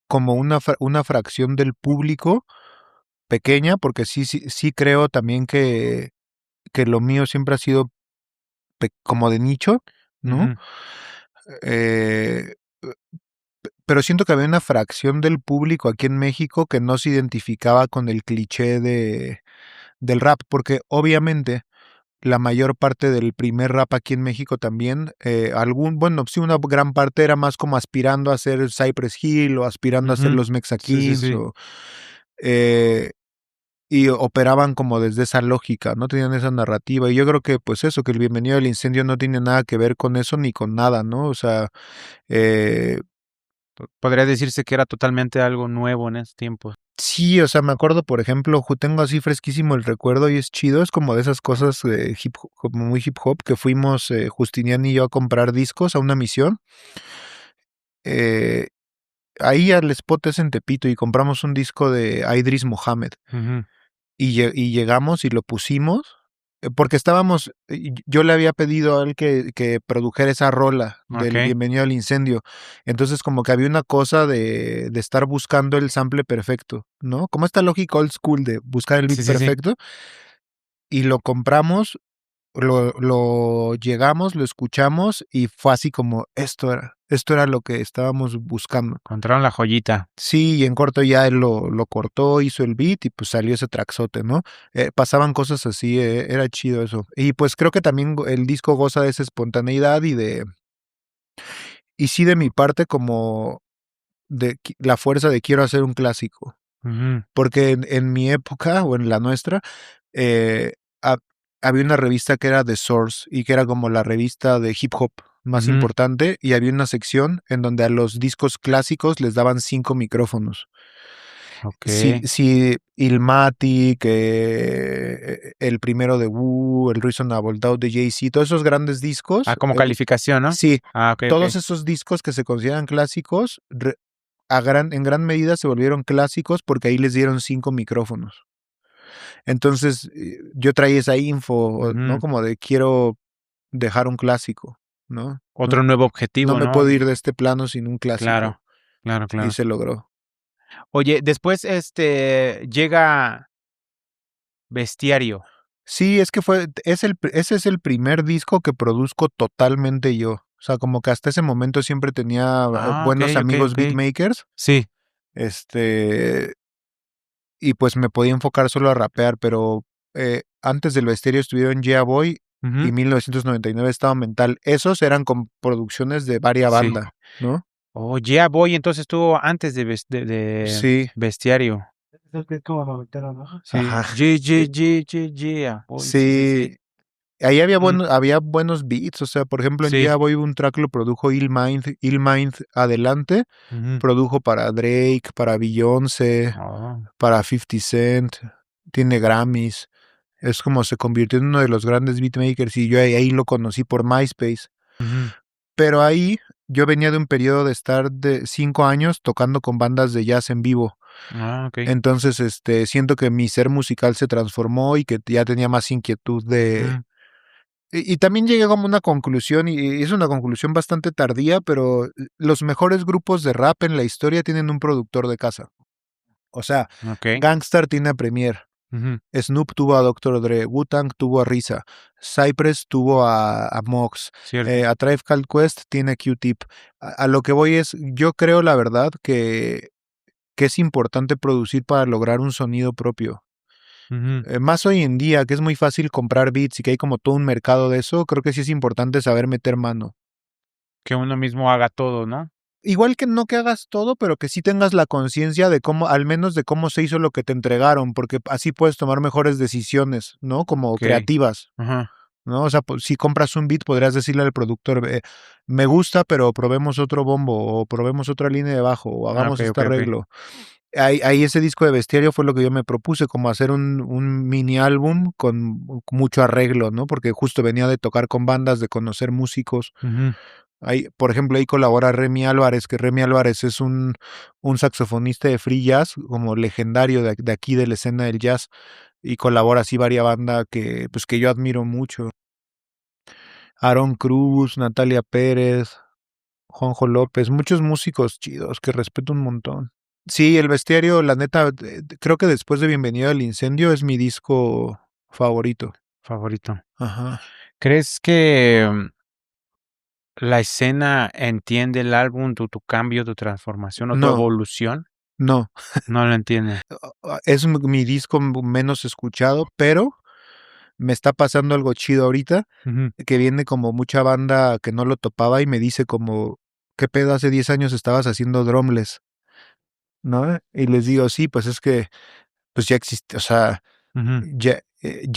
una fracción del público pequeña, porque sí creo también que lo mío siempre ha sido como de nicho, ¿no? Ujú, Eh, pero siento que había una fracción del público aquí en México que no se identificaba con el cliché del rap, porque obviamente la mayor parte del primer rap aquí en México también, bueno, sí, una gran parte era más como aspirando a ser Cypress Hill o aspirando a ser ujú. los Mexa Sí, sí, Kings sí. eh, y operaban como desde esa lógica, no tenían esa narrativa. Y yo creo que pues eso, que el Bienvenido al Incendio no tiene nada que ver con eso ni con nada, ¿no? O sea, eh, Podría decirse que era totalmente algo nuevo en esos tiempos. sí, o sea, me acuerdo, por ejemplo, tengo así fresquísimo el recuerdo y es chido, es como de esas cosas de como muy hip hop, que fuimos Justinian y yo a comprar discos a una misión. Eh, Ahí al spot es en Tepito y compramos un disco de Idris Mohamed Ujú, y llegamos y lo pusimos porque estábamos, yo le había pedido a él que produjera esa rola del ok. Bienvenido al Incendio. Entonces como que había una cosa de estar buscando el sample perfecto, ¿no? Como esta lógica old school de buscar el beat Sí, sí, sí. perfecto y lo compramos, lo llegamos, lo escuchamos y fue así como esto era lo que estábamos buscando. Encontraron la joyita. Sí, y en corto ya él lo cortó, hizo el beat y pues salió ese traxote, ¿no? Pasaban cosas así, era chido eso. Y pues creo que también el disco goza de esa espontaneidad y sí de mi parte como la fuerza de quiero hacer un clásico. Ujú, Porque en mi época o en la nuestra, eh, ha- había una revista que era The Source y que era como la revista de hip hop más ujú, importante y había una sección en donde a los discos clásicos les daban 5 micrófonos. Sí, ok. sí, Illmatic, el primero de Wu, el Reasonable Doubt de Jay-Z, todos esos grandes discos, Como calificación, ¿no? sí, Ah, ok, todos ok. esos discos que se consideran clásicos, en gran medida se volvieron clásicos porque ahí les dieron 5 micrófonos. Entonces, yo traía esa info, ¿no? Ujú. Como de quiero dejar un clásico, ¿no? Otro nuevo No objetivo, me ¿no? puedo ir de este plano sin un Claro, clásico. claro, Y claro. se logró. Oye, después llega Bestiario. Sí, es que ese es el primer disco que produzco totalmente yo. O sea, como que hasta ese momento siempre tenía Ah, ok, buenos ok, amigos ok. beatmakers, Sí. este, y pues me podía enfocar solo a rapear, pero antes del Bestiario estuvieron Yeah Boy y Ujú, 1999 Estado Mental. Esos eran con producciones de varias sí. bandas, ¿no? Oh, Yeah Boy, entonces estuvo antes de Sí, Bestiario. Es que es como noventero, ¿no? Sí. ajá. Yeah Boy. Sí, sí, sí. Sí, ahí Mm, había buenos beats, o sea, por ejemplo, en sí. Yeah Boy un track lo produjo Illmind Adelante, Ujú. produjo para Drake, para Beyoncé, Oh, para 50 Cent, tiene Grammys, es como se convirtió en uno de los grandes beatmakers y yo ahí lo conocí por MySpace. ujú. Pero ahí yo venía de un periodo de estar de 5 años tocando con bandas de jazz en vivo. Ah, ok. Entonces, siento que mi ser musical se transformó y que ya tenía más inquietud Mm, y también llegué como a una conclusión, y es una conclusión bastante tardía, pero los mejores grupos de rap en la historia tienen un productor de casa. O sea, ok. Gangstar tiene a Premier, Ujú, Snoop tuvo a Dr. Dre, Wu-Tang tuvo a RZA, Cypress tuvo a Mox, cierto. a Tribe Called Quest tiene a Q-Tip. A lo que voy es, yo creo la verdad que es importante producir para lograr un sonido propio. Ujú. Más hoy en día, que es muy fácil comprar beats y que hay como todo un mercado de eso, creo que sí es importante saber meter mano. Que uno mismo haga todo, ¿no? Igual que no que hagas todo, pero que sí tengas la conciencia de cómo, al menos de cómo se hizo lo que te entregaron, porque así puedes tomar mejores decisiones, ¿no? Como Okey. creativas, Ajá. ¿no? O sea, si compras un beat, podrías decirle al productor, me gusta, pero probemos otro bombo, o probemos otra línea de bajo, o Ah, hagamos okey, este okey, okey. arreglo. Ahí ese disco de Bestiario fue lo que yo me propuse, como hacer un mini álbum con mucho arreglo, ¿no? Porque justo venía de tocar con bandas, de conocer músicos. Ujú. Por ejemplo, ahí colabora Remy Álvarez, que Remy Álvarez es un saxofonista de free jazz, como legendario de aquí de la escena del jazz, y colabora así varias bandas pues, que yo admiro mucho. Aaron Cruz, Natalia Pérez, Juanjo López, muchos músicos chidos que respeto un montón. Sí, El Bestiario, la neta, creo que después de Bienvenido al Incendio es mi disco favorito. Favorito. Ajá. ¿Crees que la escena entiende el álbum, tu cambio, tu transformación o tu No, evolución? no. No lo entiende. Es mi disco menos escuchado, pero me está pasando algo chido ahorita, Ujú. que viene como mucha banda que no lo topaba y me dice como, ¿qué pedo? Hace 10 años estabas haciendo drumless, ¿no? Y les digo, sí, pues es que pues ya existe, o sea, Ujú. ya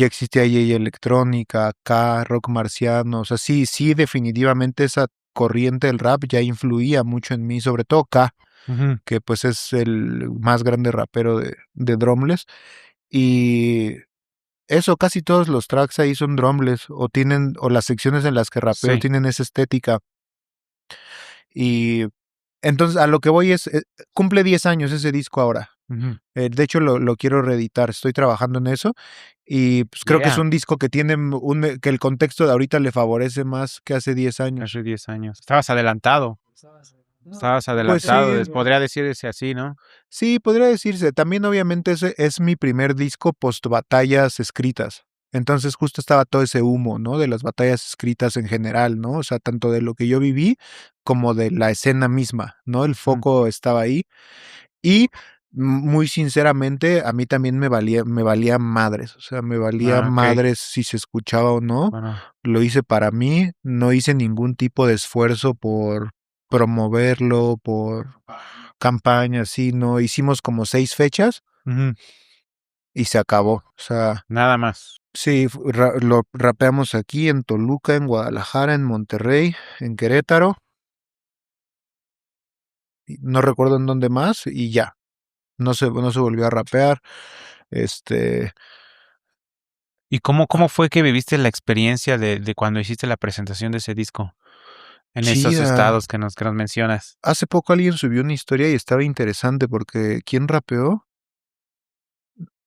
existía ahí electrónica, K, rock marciano, o sea, sí, sí, definitivamente esa corriente del rap ya influía mucho en mí, sobre todo K, Ujú. que pues es el más grande rapero de drumless. Y eso, casi todos los tracks ahí son drumless, o las secciones en las que rapeo Sí. tienen esa estética. Y entonces a lo que voy es, cumple 10 años ese disco ahora. Ujú. De hecho, lo quiero reeditar, estoy trabajando en eso. Y pues creo que es Yeah. un disco que tiene que el contexto de ahorita le favorece más que hace 10 años. Hace 10 años. Estabas adelantado. Estabas Pues adelantado, sí, podría decirse así, ¿no? sí, podría decirse. También obviamente ese es mi primer disco post batallas escritas. Entonces justo estaba todo ese humo, ¿no? De las batallas escritas en general, ¿no? O sea, tanto de lo que yo viví como de la escena misma, ¿no? El Ujú. foco estaba ahí. Y muy sinceramente, a mí también me valía madres. O sea, me valía Ah, okey. madres si se escuchaba o no. Bueno. Lo hice para mí, no hice ningún tipo de esfuerzo por promoverlo, por campañas, sí, no. Hicimos como 6 fechas Ujú. y se acabó. O sea, Nada más. sí, lo rapeamos aquí en Toluca, en Guadalajara, en Monterrey, en Querétaro, y no recuerdo en dónde más, y ya. No se volvió a rapear. Este, ¿Y cómo fue que viviste la experiencia de cuando hiciste la presentación de ese disco? En esos chida. estados que nos mencionas. Hace poco alguien subió una historia y estaba interesante porque ¿quién rapeó?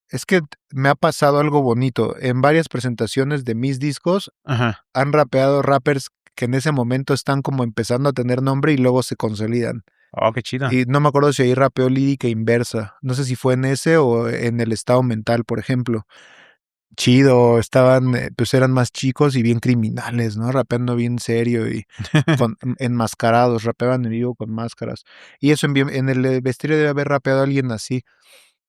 Es que me ha pasado algo bonito. En varias presentaciones de mis discos Ajá. han rapeado rappers que en ese momento están como empezando a tener nombre y luego se consolidan. Oh, qué chido. Y no me acuerdo si ahí rapeó Lírica Inversa. No sé si fue en ese o en el estado mental, por ejemplo. Chido, estaban, pues eran más chicos y bien criminales, ¿no? Rapeando bien serio y con enmascarados, rapeaban en vivo con máscaras. Y eso en el Bestiario debe haber rapeado a alguien así.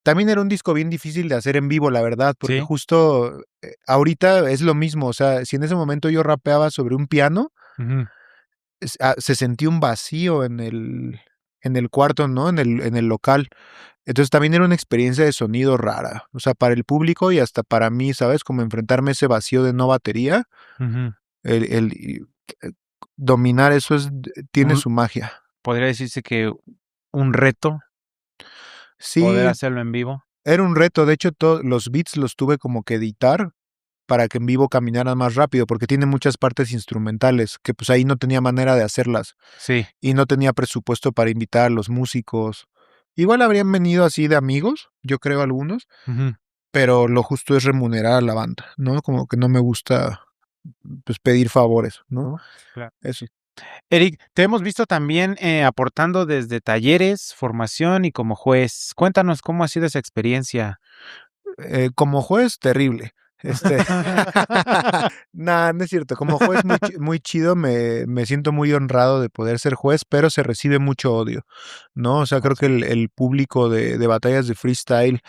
También era un disco bien difícil de hacer en vivo, la verdad, porque Sí. justo ahorita es lo mismo, o sea, si en ese momento yo rapeaba sobre un piano, Ujú. se sentía un vacío en el cuarto, ¿no? En el local. Entonces también era una experiencia de sonido rara, o sea, para el público y hasta para mí, ¿sabes? Como enfrentarme a ese vacío de no batería, Ujú. eh, dominar eso tiene Un su magia. podría decirse que un reto poder Sí, hacerlo en vivo. era un reto, de hecho los beats los tuve como que editar para que en vivo caminaran más rápido, porque tiene muchas partes instrumentales, que pues ahí no tenía manera de hacerlas Sí. y no tenía presupuesto para invitar a los músicos. Igual habrían venido así de amigos, yo creo algunos, Ujú. pero lo justo es remunerar a la banda, ¿no? Como que no me gusta pues pedir favores, ¿no? Claro. Eso. Eric, te hemos visto también, aportando desde talleres, formación y como juez. Cuéntanos cómo ha sido esa experiencia. Como juez, terrible. Este, nah, no es cierto. Como juez muy chido, me siento muy honrado de poder ser juez, pero se recibe mucho odio, ¿no? O sea, Oh, creo que sí. el público de batallas de freestyle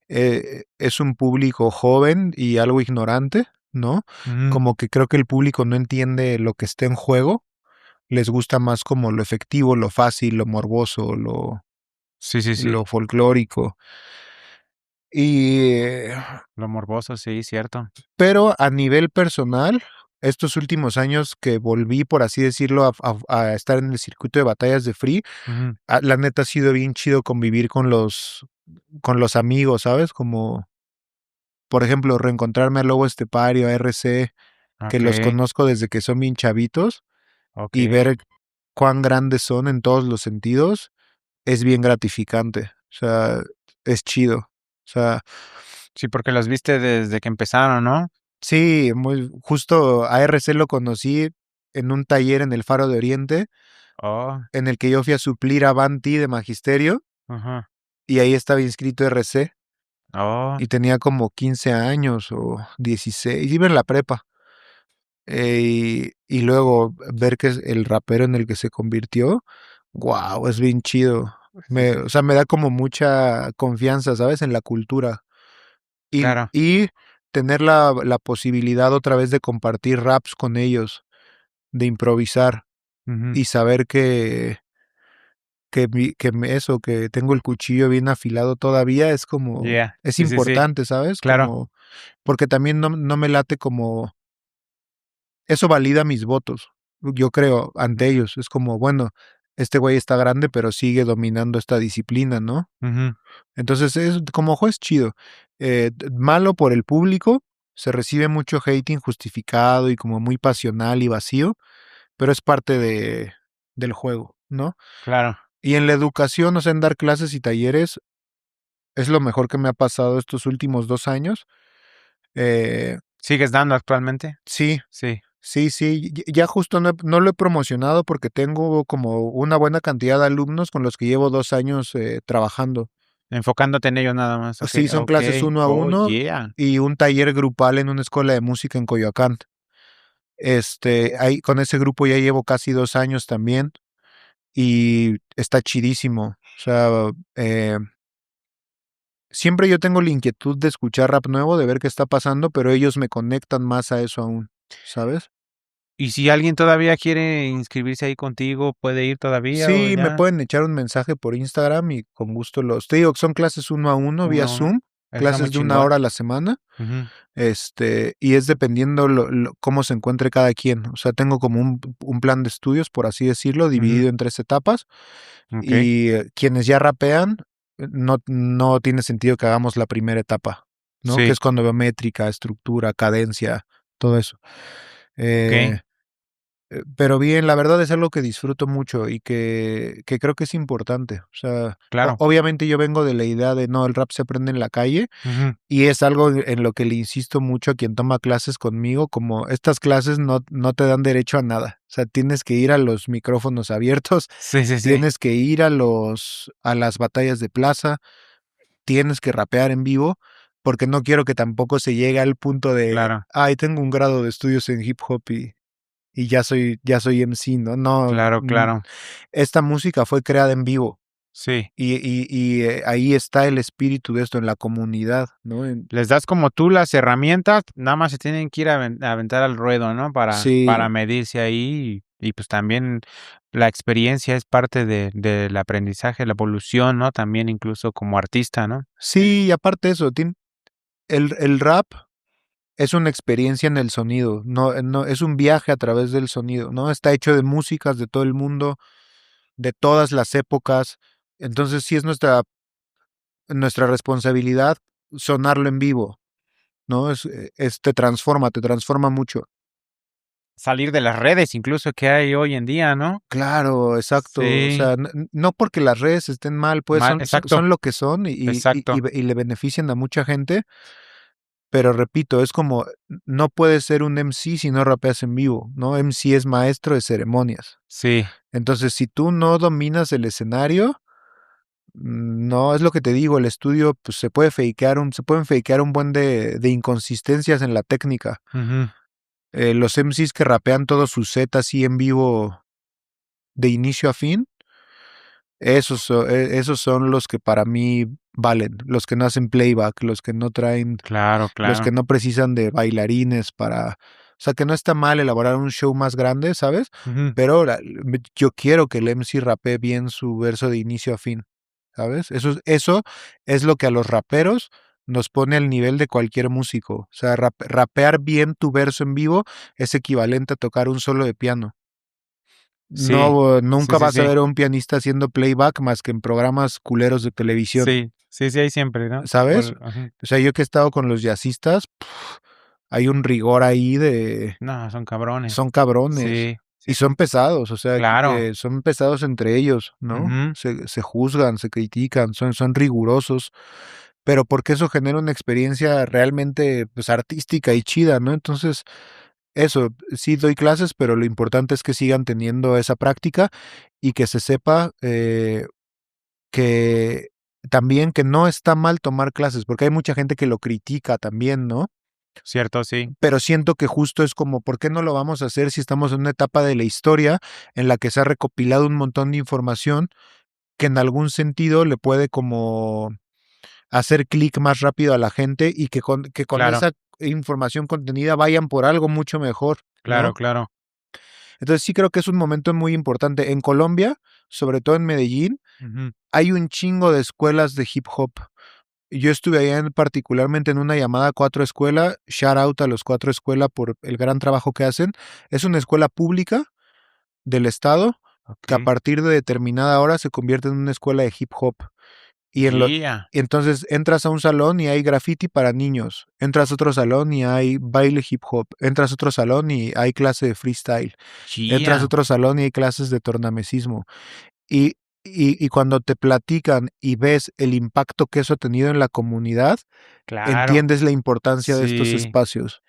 es un público joven y algo ignorante, ¿no? Ujú. Como que creo que el público no entiende lo que está en juego. les gusta más como lo efectivo, lo fácil, lo morboso, Sí, sí, sí. lo folclórico. Y, Lo morboso, sí, cierto. pero a nivel personal, estos últimos años que volví, por así decirlo, a estar en el circuito de batallas de Free, Ujú. la neta ha sido bien chido convivir con los amigos, ¿sabes? Como, por ejemplo, reencontrarme a Lobo Estepario, a RC, que los Ok, conozco desde que son bien chavitos, y ok. ver cuán grandes son en todos los sentidos, es bien gratificante. O sea, es chido. O sea, Sí, porque los viste desde que empezaron, ¿no? sí, justo a RC lo conocí en un taller en el Faro de Oriente, Oh, en el que yo fui a suplir a Banti de Magisterio, ajá. y ahí estaba inscrito RC, Oh, y tenía como 15 años o 16, iba en la prepa. Y luego ver que es el rapero en el que se convirtió, wow, es bien chido. O sea, me da como mucha confianza, ¿sabes? En la cultura. claro. Y tener la posibilidad otra vez de compartir raps con ellos, de improvisar Ujú. y saber eso, que tengo el cuchillo bien afilado todavía, es como, Yeah, es sí, sí, sí, importante, ¿sabes? claro. Como, porque también no me late como, eso valida mis votos, yo creo, ante Ujú, ellos. Es como, bueno, este güey está grande, pero sigue dominando esta disciplina, ¿no? ujú. Entonces, como juez chido. Malo por el público, se recibe mucho hate injustificado y como muy pasional y vacío, pero es parte del juego, ¿no? Claro. Y en la educación, o sea, en dar clases y talleres, es lo mejor que me ha pasado estos últimos 2 años. Eh, ¿Sigues dando actualmente? sí, Sí. sí, sí, ya justo no lo he promocionado porque tengo como una buena cantidad de alumnos con los que llevo 2 años trabajando. Enfocándote en ello nada más. Ok, Sí, son ok. clases uno a Oh, uno yeah. y un taller grupal en una escuela de música en Coyoacán. Ahí con ese grupo ya llevo casi 2 años también y está chidísimo. O sea, eh, siempre yo tengo la inquietud de escuchar rap nuevo, de ver qué está pasando, pero ellos me conectan más a eso aún, ¿sabes? Y si alguien todavía quiere inscribirse ahí contigo, ¿puede ir todavía o Sí, me ya? pueden echar un mensaje por Instagram y con gusto te digo que son clases uno a uno vía Uno a uno. Zoom, Eso está muy clases de una chingón. hora a la semana. Ujú. Y es dependiendo cómo se encuentre cada quien. O sea, tengo como un plan de estudios, por así decirlo, Ujú. dividido en 3 etapas. Ok. Y quienes ya rapean, no tiene sentido que hagamos la primera etapa, ¿no? Que Sí. es cuando veo métrica, estructura, cadencia, todo eso. Ok. Eh, pero bien, la verdad es algo que disfruto mucho y que creo que es importante. O sea, Claro. obviamente yo vengo de la idea de no, el rap se aprende en la calle Ujú. y es algo en lo que le insisto mucho a quien toma clases conmigo, como estas clases no te dan derecho a nada. O sea, tienes que ir a los micrófonos abiertos, Sí, sí, sí. tienes que ir a las batallas de plaza, tienes que rapear en vivo, porque no quiero que tampoco se llegue al punto de, Claro, ay, tengo un grado de estudios en hip hop y ya soy MC, ¿no? No, claro, claro. esta música fue creada en vivo. Sí. Y ahí está el espíritu de esto en la comunidad, ¿no? Les das como tú las herramientas, nada más se tienen que ir a aventar al ruedo, ¿no? Para Sí, medirse ahí y pues también la experiencia es parte del aprendizaje, la evolución, ¿no? También incluso como artista, ¿no? sí, y aparte de eso, el rap es una experiencia en el sonido, no, es un viaje a través del sonido, ¿no? Está hecho de músicas de todo el mundo, de todas las épocas, entonces sí es nuestra responsabilidad sonarlo en vivo, ¿no? Te transforma mucho. Salir de las redes incluso que hay hoy en día, ¿no? Claro, exacto. O Sí, sea, no porque las redes estén mal, pues son exacto, lo que son exacto. y le benefician a mucha gente, pero repito, es como, no puedes ser un MC si no rapeas en vivo, ¿no? MC es maestro de ceremonias. Sí, Entonces, si tú no dominas el escenario, no, es lo que te digo, el estudio, pues se pueden fakear un buen de inconsistencias en la técnica. ujú, Los MCs que rapean todos sus sets así en vivo de inicio a fin, esos son los que para mí valen, los que no hacen playback, los que no traen, claro, los que claro. no precisan de bailarines para, o sea, que no está mal elaborar un show más grande, ¿sabes? Ujú. Pero yo quiero que el MC rapee bien su verso de inicio a fin, ¿sabes? Eso es lo que a los raperos nos pone al nivel de cualquier músico. O sea, rapear bien tu verso en vivo es equivalente a tocar un solo de piano. Sí, No, sí, nunca sí, vas a sí. ver a un pianista haciendo playback más que en programas culeros de televisión, Sí, sí, sí, hay siempre, ¿no? ¿sabes? Ujú. O sea, yo que he estado con los jazzistas, hay un rigor ahí No, son cabrones. son cabrones Sí, sí, y son sí. pesados, o sea, Claro. son pesados entre ellos, ¿no? Ujú. Se juzgan, se critican, son rigurosos, pero porque eso genera una experiencia realmente, pues, artística y chida, ¿no? Entonces, eso, sí doy clases, pero lo importante es que sigan teniendo esa práctica y que se sepa que también que no está mal tomar clases, porque hay mucha gente que lo critica también, ¿no? Cierto, sí. Pero siento que justo es como, ¿por qué no lo vamos a hacer si estamos en una etapa de la historia en la que se ha recopilado un montón de información que en algún sentido le puede como hacer clic más rápido a la gente y que con Claro, esa información contenida vayan por algo mucho mejor, claro, ¿no? claro. Entonces sí creo que es un momento muy importante. En Colombia, sobre todo en Medellín, Ujú. hay un chingo de escuelas de hip hop. Yo estuve allá particularmente en una llamada Cuatro Escuela, shout out a los Cuatro Escuela por el gran trabajo que hacen. Es una escuela pública del estado que a Okey. partir de determinada hora se convierte en una escuela de hip hop. Y Yeah. y entonces entras a un salón y hay graffiti para niños, entras a otro salón y hay baile hip hop, entras a otro salón y hay clase de freestyle, entras a Yeah. otro salón y hay clases de tornamesismo. Y, y cuando te platican y ves el impacto que eso ha tenido en la comunidad, Claro. entiendes la importancia de estos Sí. espacios.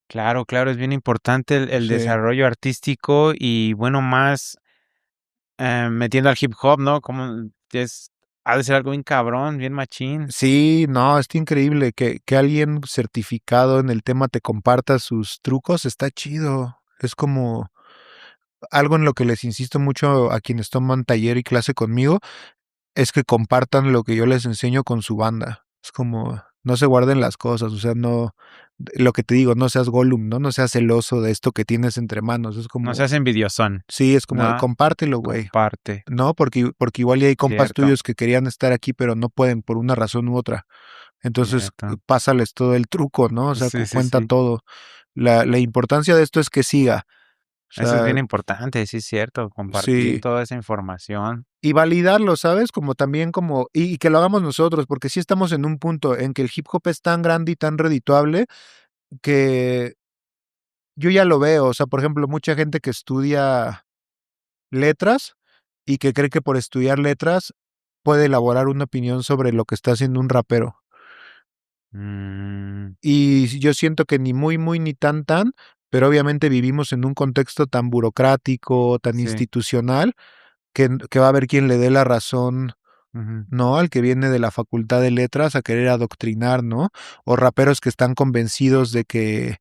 Claro, claro, es bien importante el Sí. desarrollo artístico y, bueno, más, metiendo al hip hop, ¿no? Como es ha de ser algo bien cabrón, bien machín. Sí, no, está increíble que alguien certificado en el tema te comparta sus trucos, está chido. Es como algo en lo que les insisto mucho a quienes toman taller y clase conmigo, es que compartan lo que yo les enseño con su banda. Es como, no se guarden las cosas, o sea, no, lo que te digo, no seas Gollum, ¿no? No seas celoso de esto que tienes entre manos. Es No como, seas envidiosón, sí, es como de ¿no? compártelo, güey. Comparte. No, porque igual ya hay compas Cierto, tuyos que querían estar aquí, pero no pueden por una razón u otra. Entonces, cierto. pásales todo el truco, ¿no? O sea, Sí, sí, cuenta sí. todo. La importancia de esto es que siga. O Eso es sea, bien importante, sí, cierto, compartir sí. toda esa información. Y validarlo, ¿sabes? Como también como, y que lo hagamos nosotros, porque sí estamos en un punto en que el hip hop es tan grande y tan redituable que yo ya lo veo. O sea, por ejemplo, mucha gente que estudia letras y que cree que por estudiar letras puede elaborar una opinión sobre lo que está haciendo un rapero. Mm, Y yo siento que ni muy, muy, ni tan, tan, pero obviamente vivimos en un contexto tan burocrático, tan sí, institucional, que va a haber quien le dé la razón, ujú, ¿no? Al que viene de la facultad de letras a querer adoctrinar, ¿no? O raperos que están convencidos de que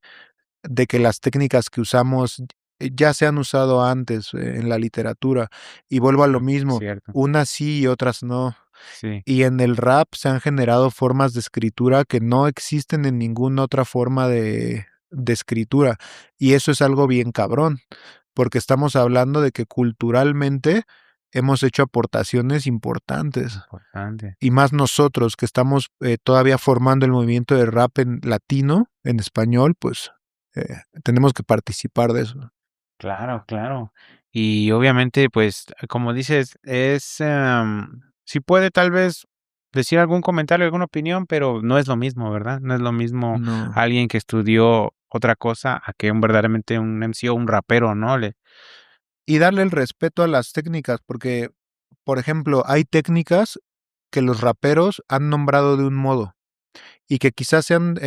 las técnicas que usamos ya se han usado antes en la literatura. Y vuelvo a lo mismo, cierto, unas sí y otras no. sí, Y en el rap se han generado formas de escritura que no existen en ninguna otra forma de escritura. Y eso es algo bien cabrón, porque estamos hablando de que culturalmente hemos hecho aportaciones importantes. importante. Y más nosotros que estamos todavía formando el movimiento de rap en latino, en español, pues tenemos que participar de eso. Claro, claro. Y obviamente, pues, como dices, sí puede tal vez decir algún comentario, alguna opinión, pero no es lo mismo, ¿verdad? No es lo mismo No. alguien que estudió otra cosa a que un verdaderamente un MC o un rapero, ¿no? Y darle el respeto a las técnicas, porque, por ejemplo, hay técnicas que los raperos han nombrado de un modo y que quizás sean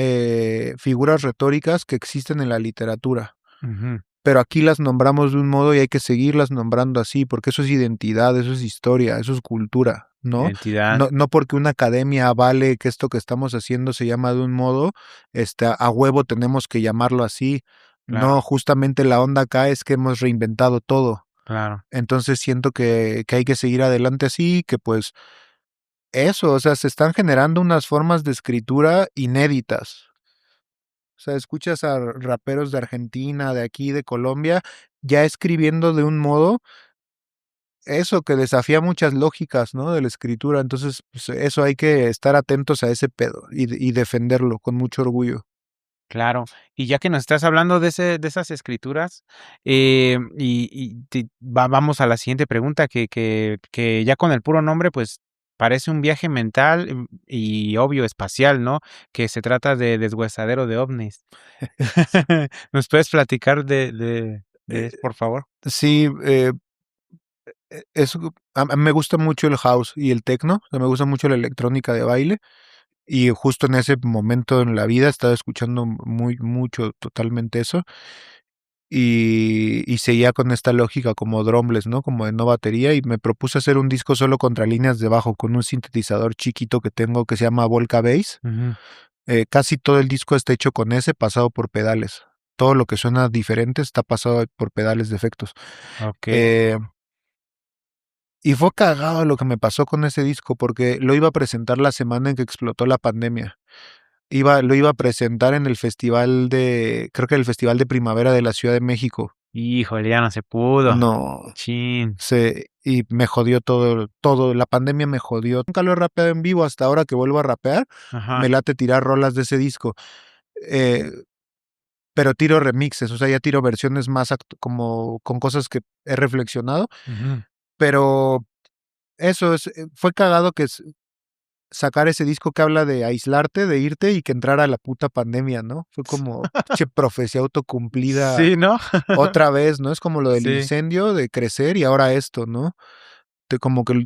figuras retóricas que existen en la literatura, Ujú, pero aquí las nombramos de un modo y hay que seguirlas nombrando así, porque eso es identidad, eso es historia, eso es cultura, ¿no? identidad, No, no porque una academia avale que esto que estamos haciendo se llama de un modo, a huevo tenemos que llamarlo así. No, claro, justamente la onda acá es que hemos reinventado todo. claro. Entonces siento que hay que seguir adelante así, que pues eso, o sea, se están generando unas formas de escritura inéditas, O sea, escuchas a raperos de Argentina, de aquí, de Colombia, ya escribiendo de un modo, eso que desafía muchas lógicas, ¿no? De la escritura. Entonces, pues, eso hay que estar atentos a ese pedo y defenderlo con mucho orgullo. Claro. Y ya que nos estás hablando de esas escrituras, vamos a la siguiente pregunta, que ya con el puro nombre, pues parece un viaje mental y obvio espacial, ¿no? Que se trata de deshuesadero de ovnis. ¿Nos puedes platicar de Eh, eso, por favor? sí, me gusta mucho el house y el techno, o sea, me gusta mucho la electrónica de baile. Y justo en ese momento en la vida estaba escuchando mucho, totalmente eso. Y seguía con esta lógica como drumless, ¿no? Como de no batería. Y me propuse hacer un disco solo contra líneas de bajo con un sintetizador chiquito que tengo que se llama Volca Bass. Ujú. Casi todo el disco está hecho con ese, pasado por pedales. Todo lo que suena diferente está pasado por pedales de efectos. Ok. Eh, y fue cagado lo que me pasó con ese disco porque lo iba a presentar la semana en que explotó la pandemia. Lo iba a presentar en el festival creo que el Festival de Primavera de la Ciudad de México. Híjole, ya no se pudo. No, Chin. y me jodió todo, la pandemia me jodió. Nunca lo he rapeado en vivo hasta ahora que vuelvo a rapear, me Ajá. late tirar rolas de ese disco. Eh, pero tiro remixes, o sea, ya tiro versiones más como con cosas que he reflexionado, Ujú. pero fue cagado que sacar ese disco que habla de aislarte, de irte y que entrara la puta pandemia, ¿no? Fue como che profecía autocumplida Sí, ¿no? otra vez, ¿no? Es como lo del Sí, incendio, de crecer y ahora esto, ¿no? Como que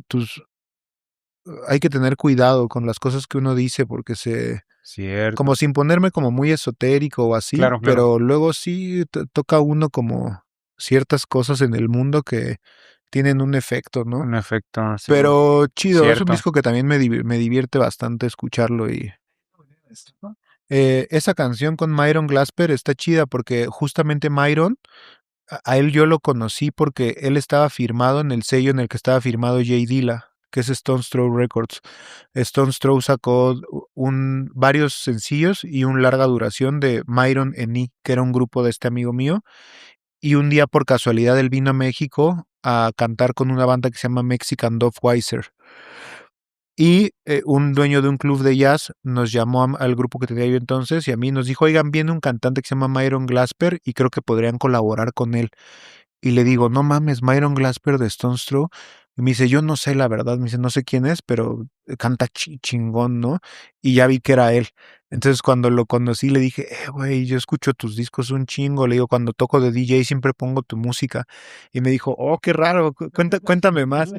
hay que tener cuidado con las cosas que uno dice porque como cierto. sin ponerme como muy esotérico o así, Claro, claro. pero luego sí toca uno como ciertas cosas en el mundo que tienen un efecto, ¿no? Un efecto, sí, Pero chido, es un cierto. disco que también me divierte bastante escucharlo y esa canción con Myron Glasper está chida porque justamente Myron, a él yo lo conocí porque él estaba firmado en el sello en el que estaba firmado Jay Dilla, que es Stone's Throw Records. Stone's Throw sacó varios sencillos y un larga duración de Myron Eni, que era un grupo de este amigo mío. Y un día por casualidad él vino a México a cantar con una banda que se llama Mexican Dove Weiser. Y un dueño de un club de jazz nos llamó al grupo que tenía yo entonces y a mí nos dijo, oigan, viene un cantante que se llama Myron Glasper y creo que podrían colaborar con él. Y le digo, no mames, Myron Glasper de Stones Throw. Y me dice, yo no sé la verdad, me dice, no sé quién es, pero canta chingón, ¿no? Y ya vi que era él. Entonces cuando lo conocí le dije, güey, yo escucho tus discos un chingo. Le digo, cuando toco de DJ siempre pongo tu música. Y me dijo, oh, qué raro, cuéntame más.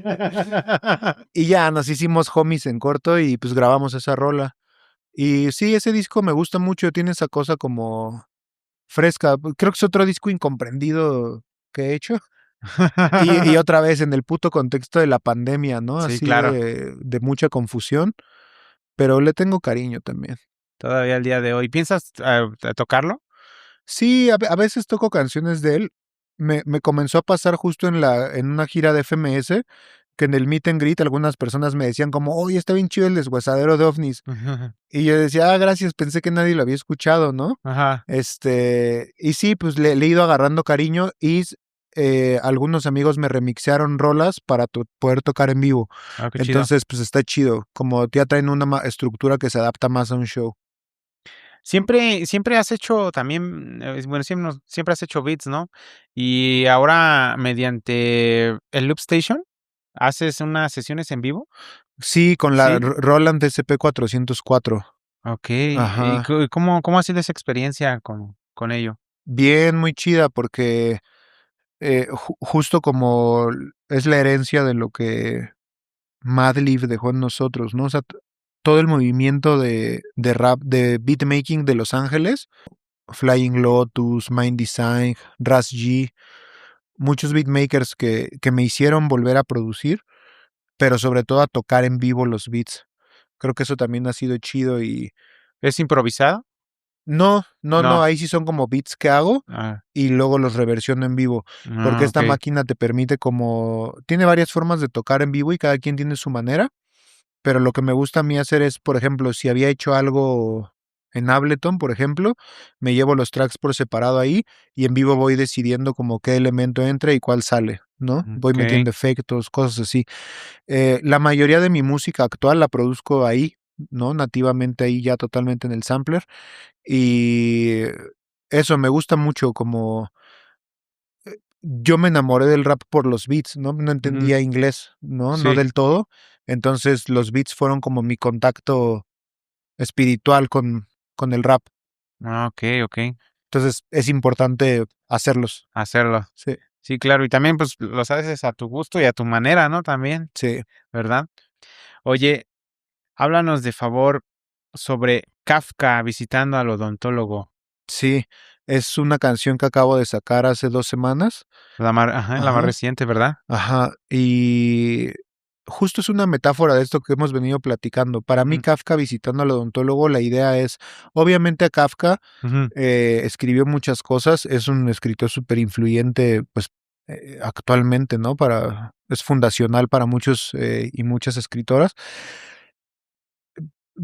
Y ya nos hicimos homies en corto y pues grabamos esa rola. Y sí, ese disco me gusta mucho, tiene esa cosa como fresca. Creo que es otro disco incomprendido que he hecho. Y otra vez en el puto contexto de la pandemia, ¿no? Sí, Así claro. de mucha confusión, pero le tengo cariño también. Todavía al día de hoy. ¿Piensas tocarlo? Sí, a veces toco canciones de él. Me comenzó a pasar justo en una gira de FMS, que en el meet and greet algunas personas me decían como, oye, está bien chido el deshuesadero de ovnis. Y yo decía, gracias, pensé que nadie lo había escuchado, ¿no? Ajá. Y sí, pues le he ido agarrando cariño y algunos amigos me remixearon rolas para poder tocar en vivo. Ah, qué chido. Entonces, pues está chido, como ya traen una estructura que se adapta más a un show. Siempre has hecho también, bueno, siempre has hecho beats, ¿no? Y ahora mediante el Loop Station, ¿haces unas sesiones en vivo? Sí, con la Sí. Roland SP404. Okey. ¿Y Ajá. cómo ha sido esa experiencia con ello? Bien, muy chida, porque justo como es la herencia de lo que Madlib dejó en nosotros, ¿no? O sea, todo el movimiento de rap, de beatmaking de Los Ángeles, Flying Lotus, Mind Design, Ras G, muchos beatmakers que me hicieron volver a producir, pero sobre todo a tocar en vivo los beats. Creo que eso también ha sido chido y ¿Es improvisado? no, No. ahí sí son como beats que hago Ah, y luego los reversiono en vivo, porque esta okey. máquina te permite tiene varias formas de tocar en vivo y cada quien tiene su manera, pero lo que me gusta a mí hacer es, por ejemplo, si había hecho algo en Ableton, por ejemplo, me llevo los tracks por separado ahí y en vivo voy decidiendo como qué elemento entra y cuál sale, ¿no? Voy Ok. metiendo efectos, cosas así. La mayoría de mi música actual la produzco ahí, ¿no? Nativamente ahí ya totalmente en el sampler. Y eso me gusta mucho como yo me enamoré del rap por los beats, ¿no? No Ujú. entendía inglés, ¿no? No Sí. del todo. Entonces los beats fueron como mi contacto espiritual con el rap. Ah, ok. Entonces es importante hacerlos. Hacerlo. Sí, Sí, claro. Y también, pues, los haces a tu gusto y a tu manera, ¿no? También, sí, ¿verdad? Oye, háblanos de favor sobre Kafka visitando al odontólogo. sí. Es una canción que acabo de sacar hace 2 semanas. La más Ajá, reciente, ¿verdad? ajá. Y justo es una metáfora de esto que hemos venido platicando. Para mí, Mm, Kafka visitando al odontólogo, la idea es, obviamente a Kafka ujú. escribió muchas cosas, es un escritor súper influyente, pues actualmente, ¿no? Es fundacional para muchos y muchas escritoras,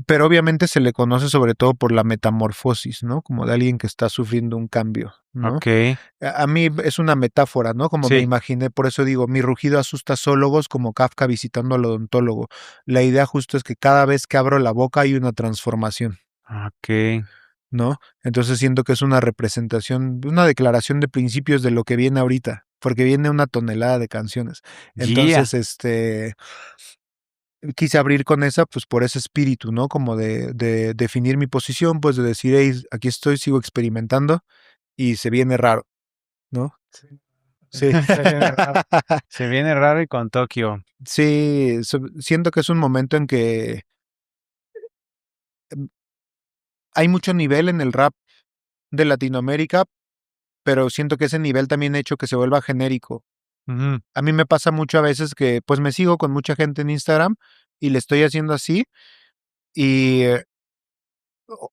pero obviamente se le conoce sobre todo por la metamorfosis, ¿no? Como de alguien que está sufriendo un cambio, ¿no? Okey. A mí es una metáfora, ¿no? Como me Sí. imaginé, por eso digo, mi rugido asusta zoólogos como Kafka visitando al odontólogo. La idea justo es que cada vez que abro la boca hay una transformación. Okey. ¿No? Entonces siento que es una representación, una declaración de principios de lo que viene ahorita, porque viene una tonelada de canciones. Yeah. Entonces, quise abrir con esa, pues por ese espíritu, ¿no? Como de definir mi posición, pues de decir, hey, aquí estoy, sigo experimentando y se viene raro, ¿no? Sí. Sí. Se viene raro. Se viene raro y con Tokio. Sí, siento que es un momento en que em, hay mucho nivel en el rap de Latinoamérica, pero siento que ese nivel también ha hecho que se vuelva genérico. Ujú. A mí me pasa mucho a veces que, pues, me sigo con mucha gente en Instagram y le estoy haciendo así, y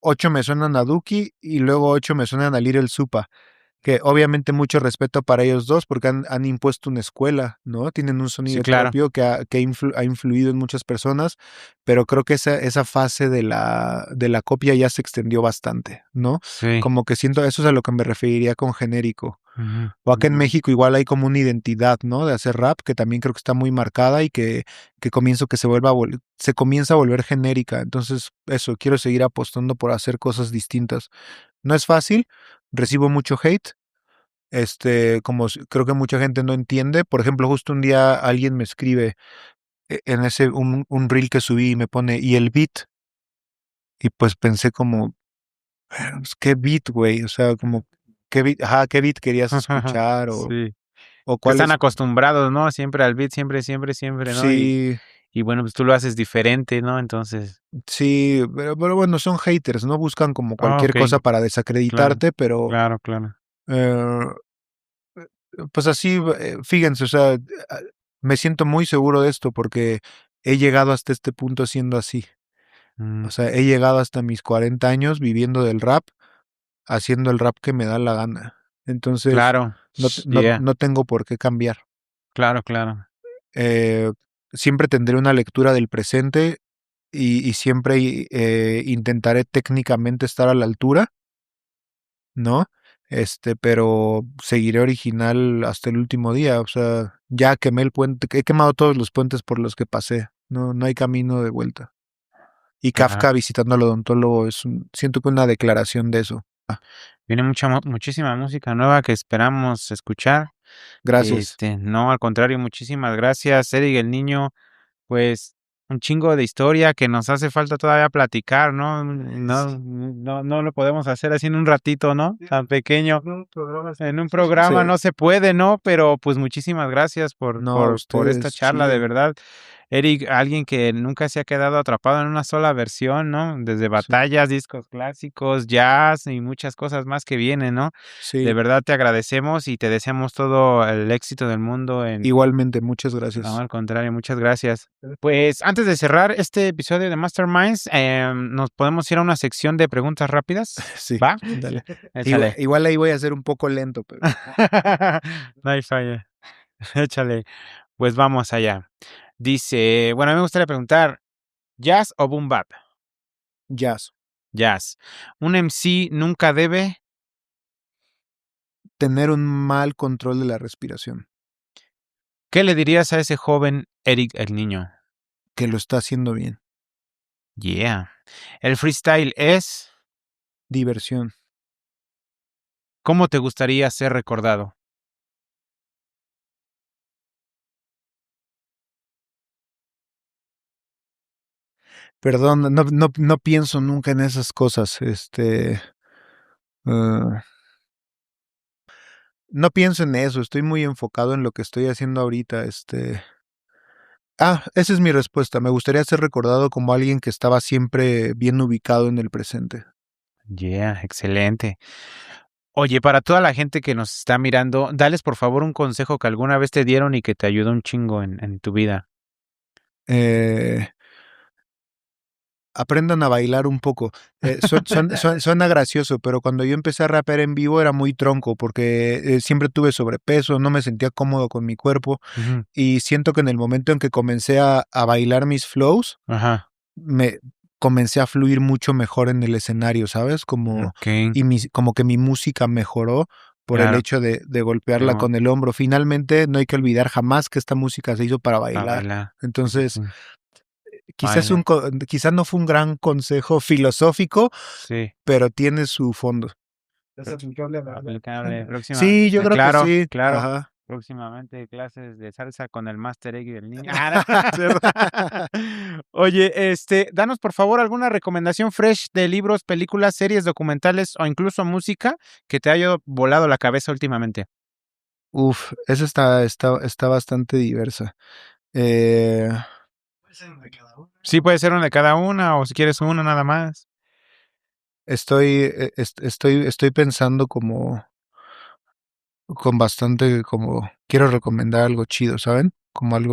8 me suenan a Duki y luego 8 me suenan a Little Supa, que obviamente mucho respeto para ellos 2 porque han impuesto una escuela, ¿no? Tienen un Sí, sonido claro. propio que ha influido en muchas personas, pero creo que esa fase de la copia ya se extendió bastante, ¿no? Sí. Como que siento eso es a lo que me referiría con genérico. Ujú. O acá en México igual hay como una identidad, ¿no? De hacer rap que también creo que está muy marcada y que se comienza a volver genérica. Entonces, eso, quiero seguir apostando por hacer cosas distintas. No es fácil, recibo mucho hate, creo que mucha gente no entiende. Por ejemplo, justo un día alguien me escribe en un reel que subí y me pone, ¿y el beat? Y pues pensé como, pues, ¿qué beat, güey? O sea, como, ¿qué beat querías escuchar? Sí. O Que cuál están es. acostumbrados, ¿no? Siempre al beat, siempre, ¿no? Sí, Y bueno, pues tú lo haces diferente, ¿no? Entonces. sí, pero bueno, son haters, ¿no? Buscan como Ah, cualquier cosa okey. para Claro, desacreditarte, pero claro. eh, pues así, fíjense, o sea, ah, me siento muy seguro de esto porque he llegado hasta este punto siendo así. Mm, O sea, he llegado hasta mis 40 años viviendo del rap, haciendo el rap que me da la gana. Entonces, claro. no, Yeah. no tengo por qué cambiar. Claro. Eh, Siempre tendré una lectura del presente y siempre intentaré técnicamente estar a la altura, ¿no? Pero seguiré original hasta el último día. O sea, ya quemé el puente, he quemado todos los puentes por los que pasé. No hay camino de vuelta. Y Claro. Kafka visitando al odontólogo siento que una declaración de eso. Viene muchísima música nueva que esperamos escuchar. Gracias. No, al contrario, muchísimas gracias, Eric el Niño. Pues, un chingo de historia que nos hace falta todavía platicar, ¿no? No lo podemos hacer así en un ratito, ¿no? Tan pequeño. En un programa Sí. no se puede, ¿no? Pero, pues, muchísimas gracias por No, a por esta ustedes, charla, de chido. verdad. Eric, alguien que nunca se ha quedado atrapado en una sola versión, ¿no? Desde Sí. batallas, discos clásicos, jazz y muchas cosas más que vienen, ¿no? De Sí. verdad te agradecemos y te deseamos todo el éxito del mundo en Igualmente, muchas no, gracias. al contrario, muchas gracias. Pues, antes de cerrar este episodio de Masterminds, ¿nos podemos ir a una sección de preguntas rápidas? Sí, ¿Va? dale. Igual, Échale. igual ahí voy a ser un poco lento, pero No hay falla. Échale. Pues vamos allá. Dice, bueno, a mí me gustaría preguntar, ¿jazz o boom bap? jazz. Jazz. Un MC nunca debe. Tener un mal control de la respiración, ¿Qué le dirías a ese joven Eric el niño? que lo está haciendo bien. Yeah. El freestyle es. Diversión. ¿Cómo te gustaría ser recordado? Perdón, no pienso nunca en esas cosas. ah, no pienso en eso, estoy muy enfocado en lo que estoy haciendo ahorita. Esa es mi respuesta. Me gustaría ser recordado como alguien que estaba siempre bien ubicado en el presente. Yeah, excelente. Oye, para toda la gente que nos está mirando, dales por favor un consejo que alguna vez te dieron y que te ayudó un chingo en tu vida. Eh, Aprendan a bailar un poco. Suena gracioso, pero cuando yo empecé a rapear en vivo era muy tronco porque siempre tuve sobrepeso, no me sentía cómodo con mi cuerpo Ujú. y siento que en el momento en que comencé a bailar mis flows, Ajá. me comencé a fluir mucho mejor en el escenario, ¿sabes? Ok, Como que mi música mejoró por el claro. hecho de golpearla Simón. con el hombro. Finalmente, no hay que olvidar jamás que esta música se hizo para Para bailar. bailar. Entonces, Ujú. quizás Baila. quizás no fue un gran consejo filosófico, Sí. pero tiene su fondo. Es aplicable a la Aplicable. Próxima. Sí, yo creo que Claro, sí. claro. Ajá. Próximamente clases de salsa con el Master Egg y el niño. Ah, no, es cierto. Oye, danos por favor alguna recomendación fresh de libros, películas, series, documentales o incluso música que te haya volado la cabeza últimamente. Uf, esa está bastante diversa. Puede ser uno de cada uno. Sí, puede ser una de cada una o si quieres una nada más. Estoy pensando como con bastante, como quiero recomendar algo chido, ¿saben? Como Ujú,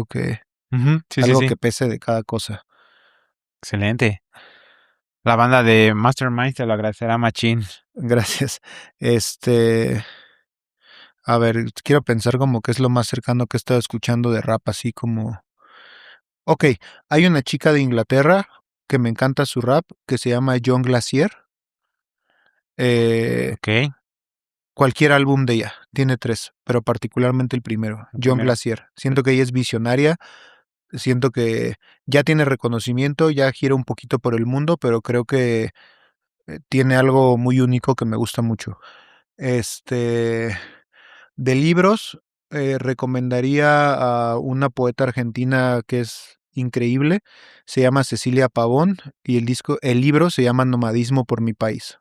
sí, sí, algo sí. que pese de cada cosa. Excelente. La banda de Mastermind te lo agradecerá machín. Gracias. A ver, quiero pensar como que es lo más cercano que he estado escuchando de rap, así como. Ok, hay una chica de Inglaterra que me encanta su rap, que se llama John Glacier. Eh, Ok, Cualquier álbum de ella, tiene 3, pero particularmente el primero, el John primero. Glacier. Siento que ella es visionaria, siento que ya tiene reconocimiento, ya gira un poquito por el mundo, pero creo que tiene algo muy único que me gusta mucho. De libros, recomendaría a una poeta argentina que es increíble, se llama Cecilia Pavón y el libro se llama Nomadismo por mi país.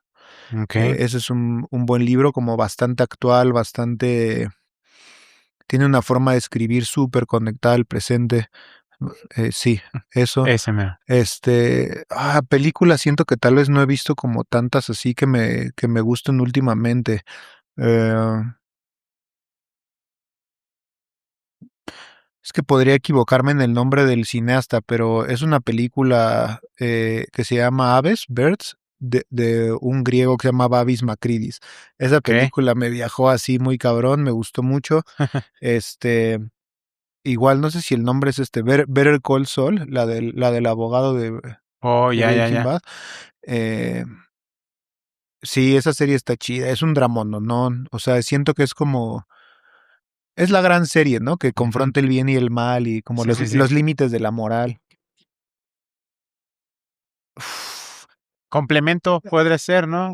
Ok, Ese es un buen libro, como bastante actual, tiene una forma de escribir súper conectada al presente. Sí, eso. ese mero. Películas siento que tal vez no he visto como tantas así que me gusten últimamente. Eh, es que podría equivocarme en el nombre del cineasta, pero es una película que se llama Aves, Birds, de un griego que se llama Babis Makridis. Esa Ok. película me viajó así muy cabrón, me gustó mucho. Este, Igual no sé si el nombre es Better Call Saul, la del abogado Oh, de ya, ya, Breaking ya. Bad. Eh, sí, esa serie está chida, es un dramón, ¿no? O sea, siento que es la gran serie, ¿no? Que Ujú. confronta el bien y el mal y como Sí, sí, sí. los límites de la moral. Uf, Complemento puede ser, ¿no?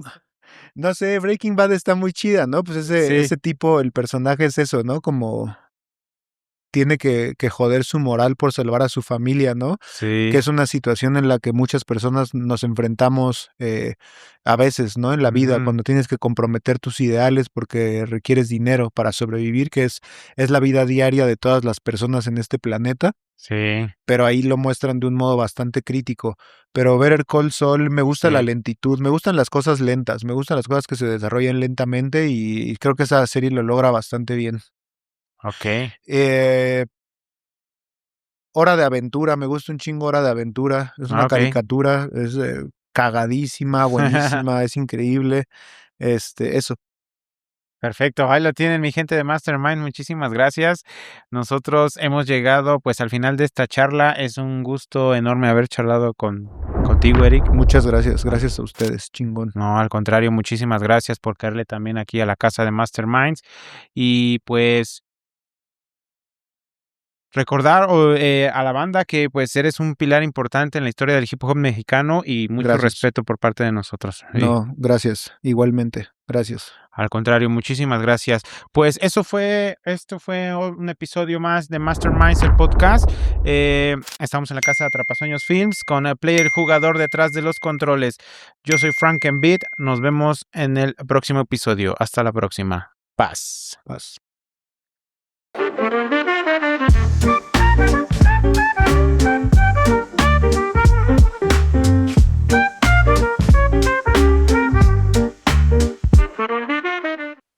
no sé, Breaking Bad está muy chida, ¿no? Pues Sí, ese tipo, el personaje es eso, ¿no? Como tiene que joder su moral por salvar a su familia, ¿no? Que sí. es una situación en la que muchas personas nos enfrentamos a veces, ¿no? En la vida, Ujú. cuando tienes que comprometer tus ideales porque requieres dinero para sobrevivir, es la vida diaria de todas las personas en este planeta, Sí, pero ahí lo muestran de un modo bastante crítico. Pero Better Call Saul, me gusta la sí. lentitud, me gustan las cosas lentas, me gustan las cosas que se desarrollan lentamente y creo que esa serie lo logra bastante bien. Ok. Eh, Hora de Aventura, me gusta un chingo Hora de Aventura. Es una Ah, ok. caricatura, es cagadísima, buenísima, es increíble. Eso. Perfecto, ahí lo tienen mi gente de Mastermind, muchísimas gracias. Nosotros hemos llegado pues al final de esta charla. Es un gusto enorme haber charlado con Contigo, Eric. Muchas gracias. Gracias a ustedes. Chingón. No, al contrario, muchísimas gracias por caerle también aquí a la casa de Masterminds. Y pues recordar a la banda que pues eres un pilar importante en la historia del hip hop mexicano y mucho Gracias. respeto por parte de nosotros. No, gracias. Igualmente. Gracias. Al contrario, muchísimas gracias. Pues esto fue un episodio más de Masterminds, el podcast. Estamos en la casa de Atrapasueños Films con el player jugador detrás de los controles. Yo soy Frank and Beat. Nos vemos en el próximo episodio. Hasta la próxima. Paz. Paz.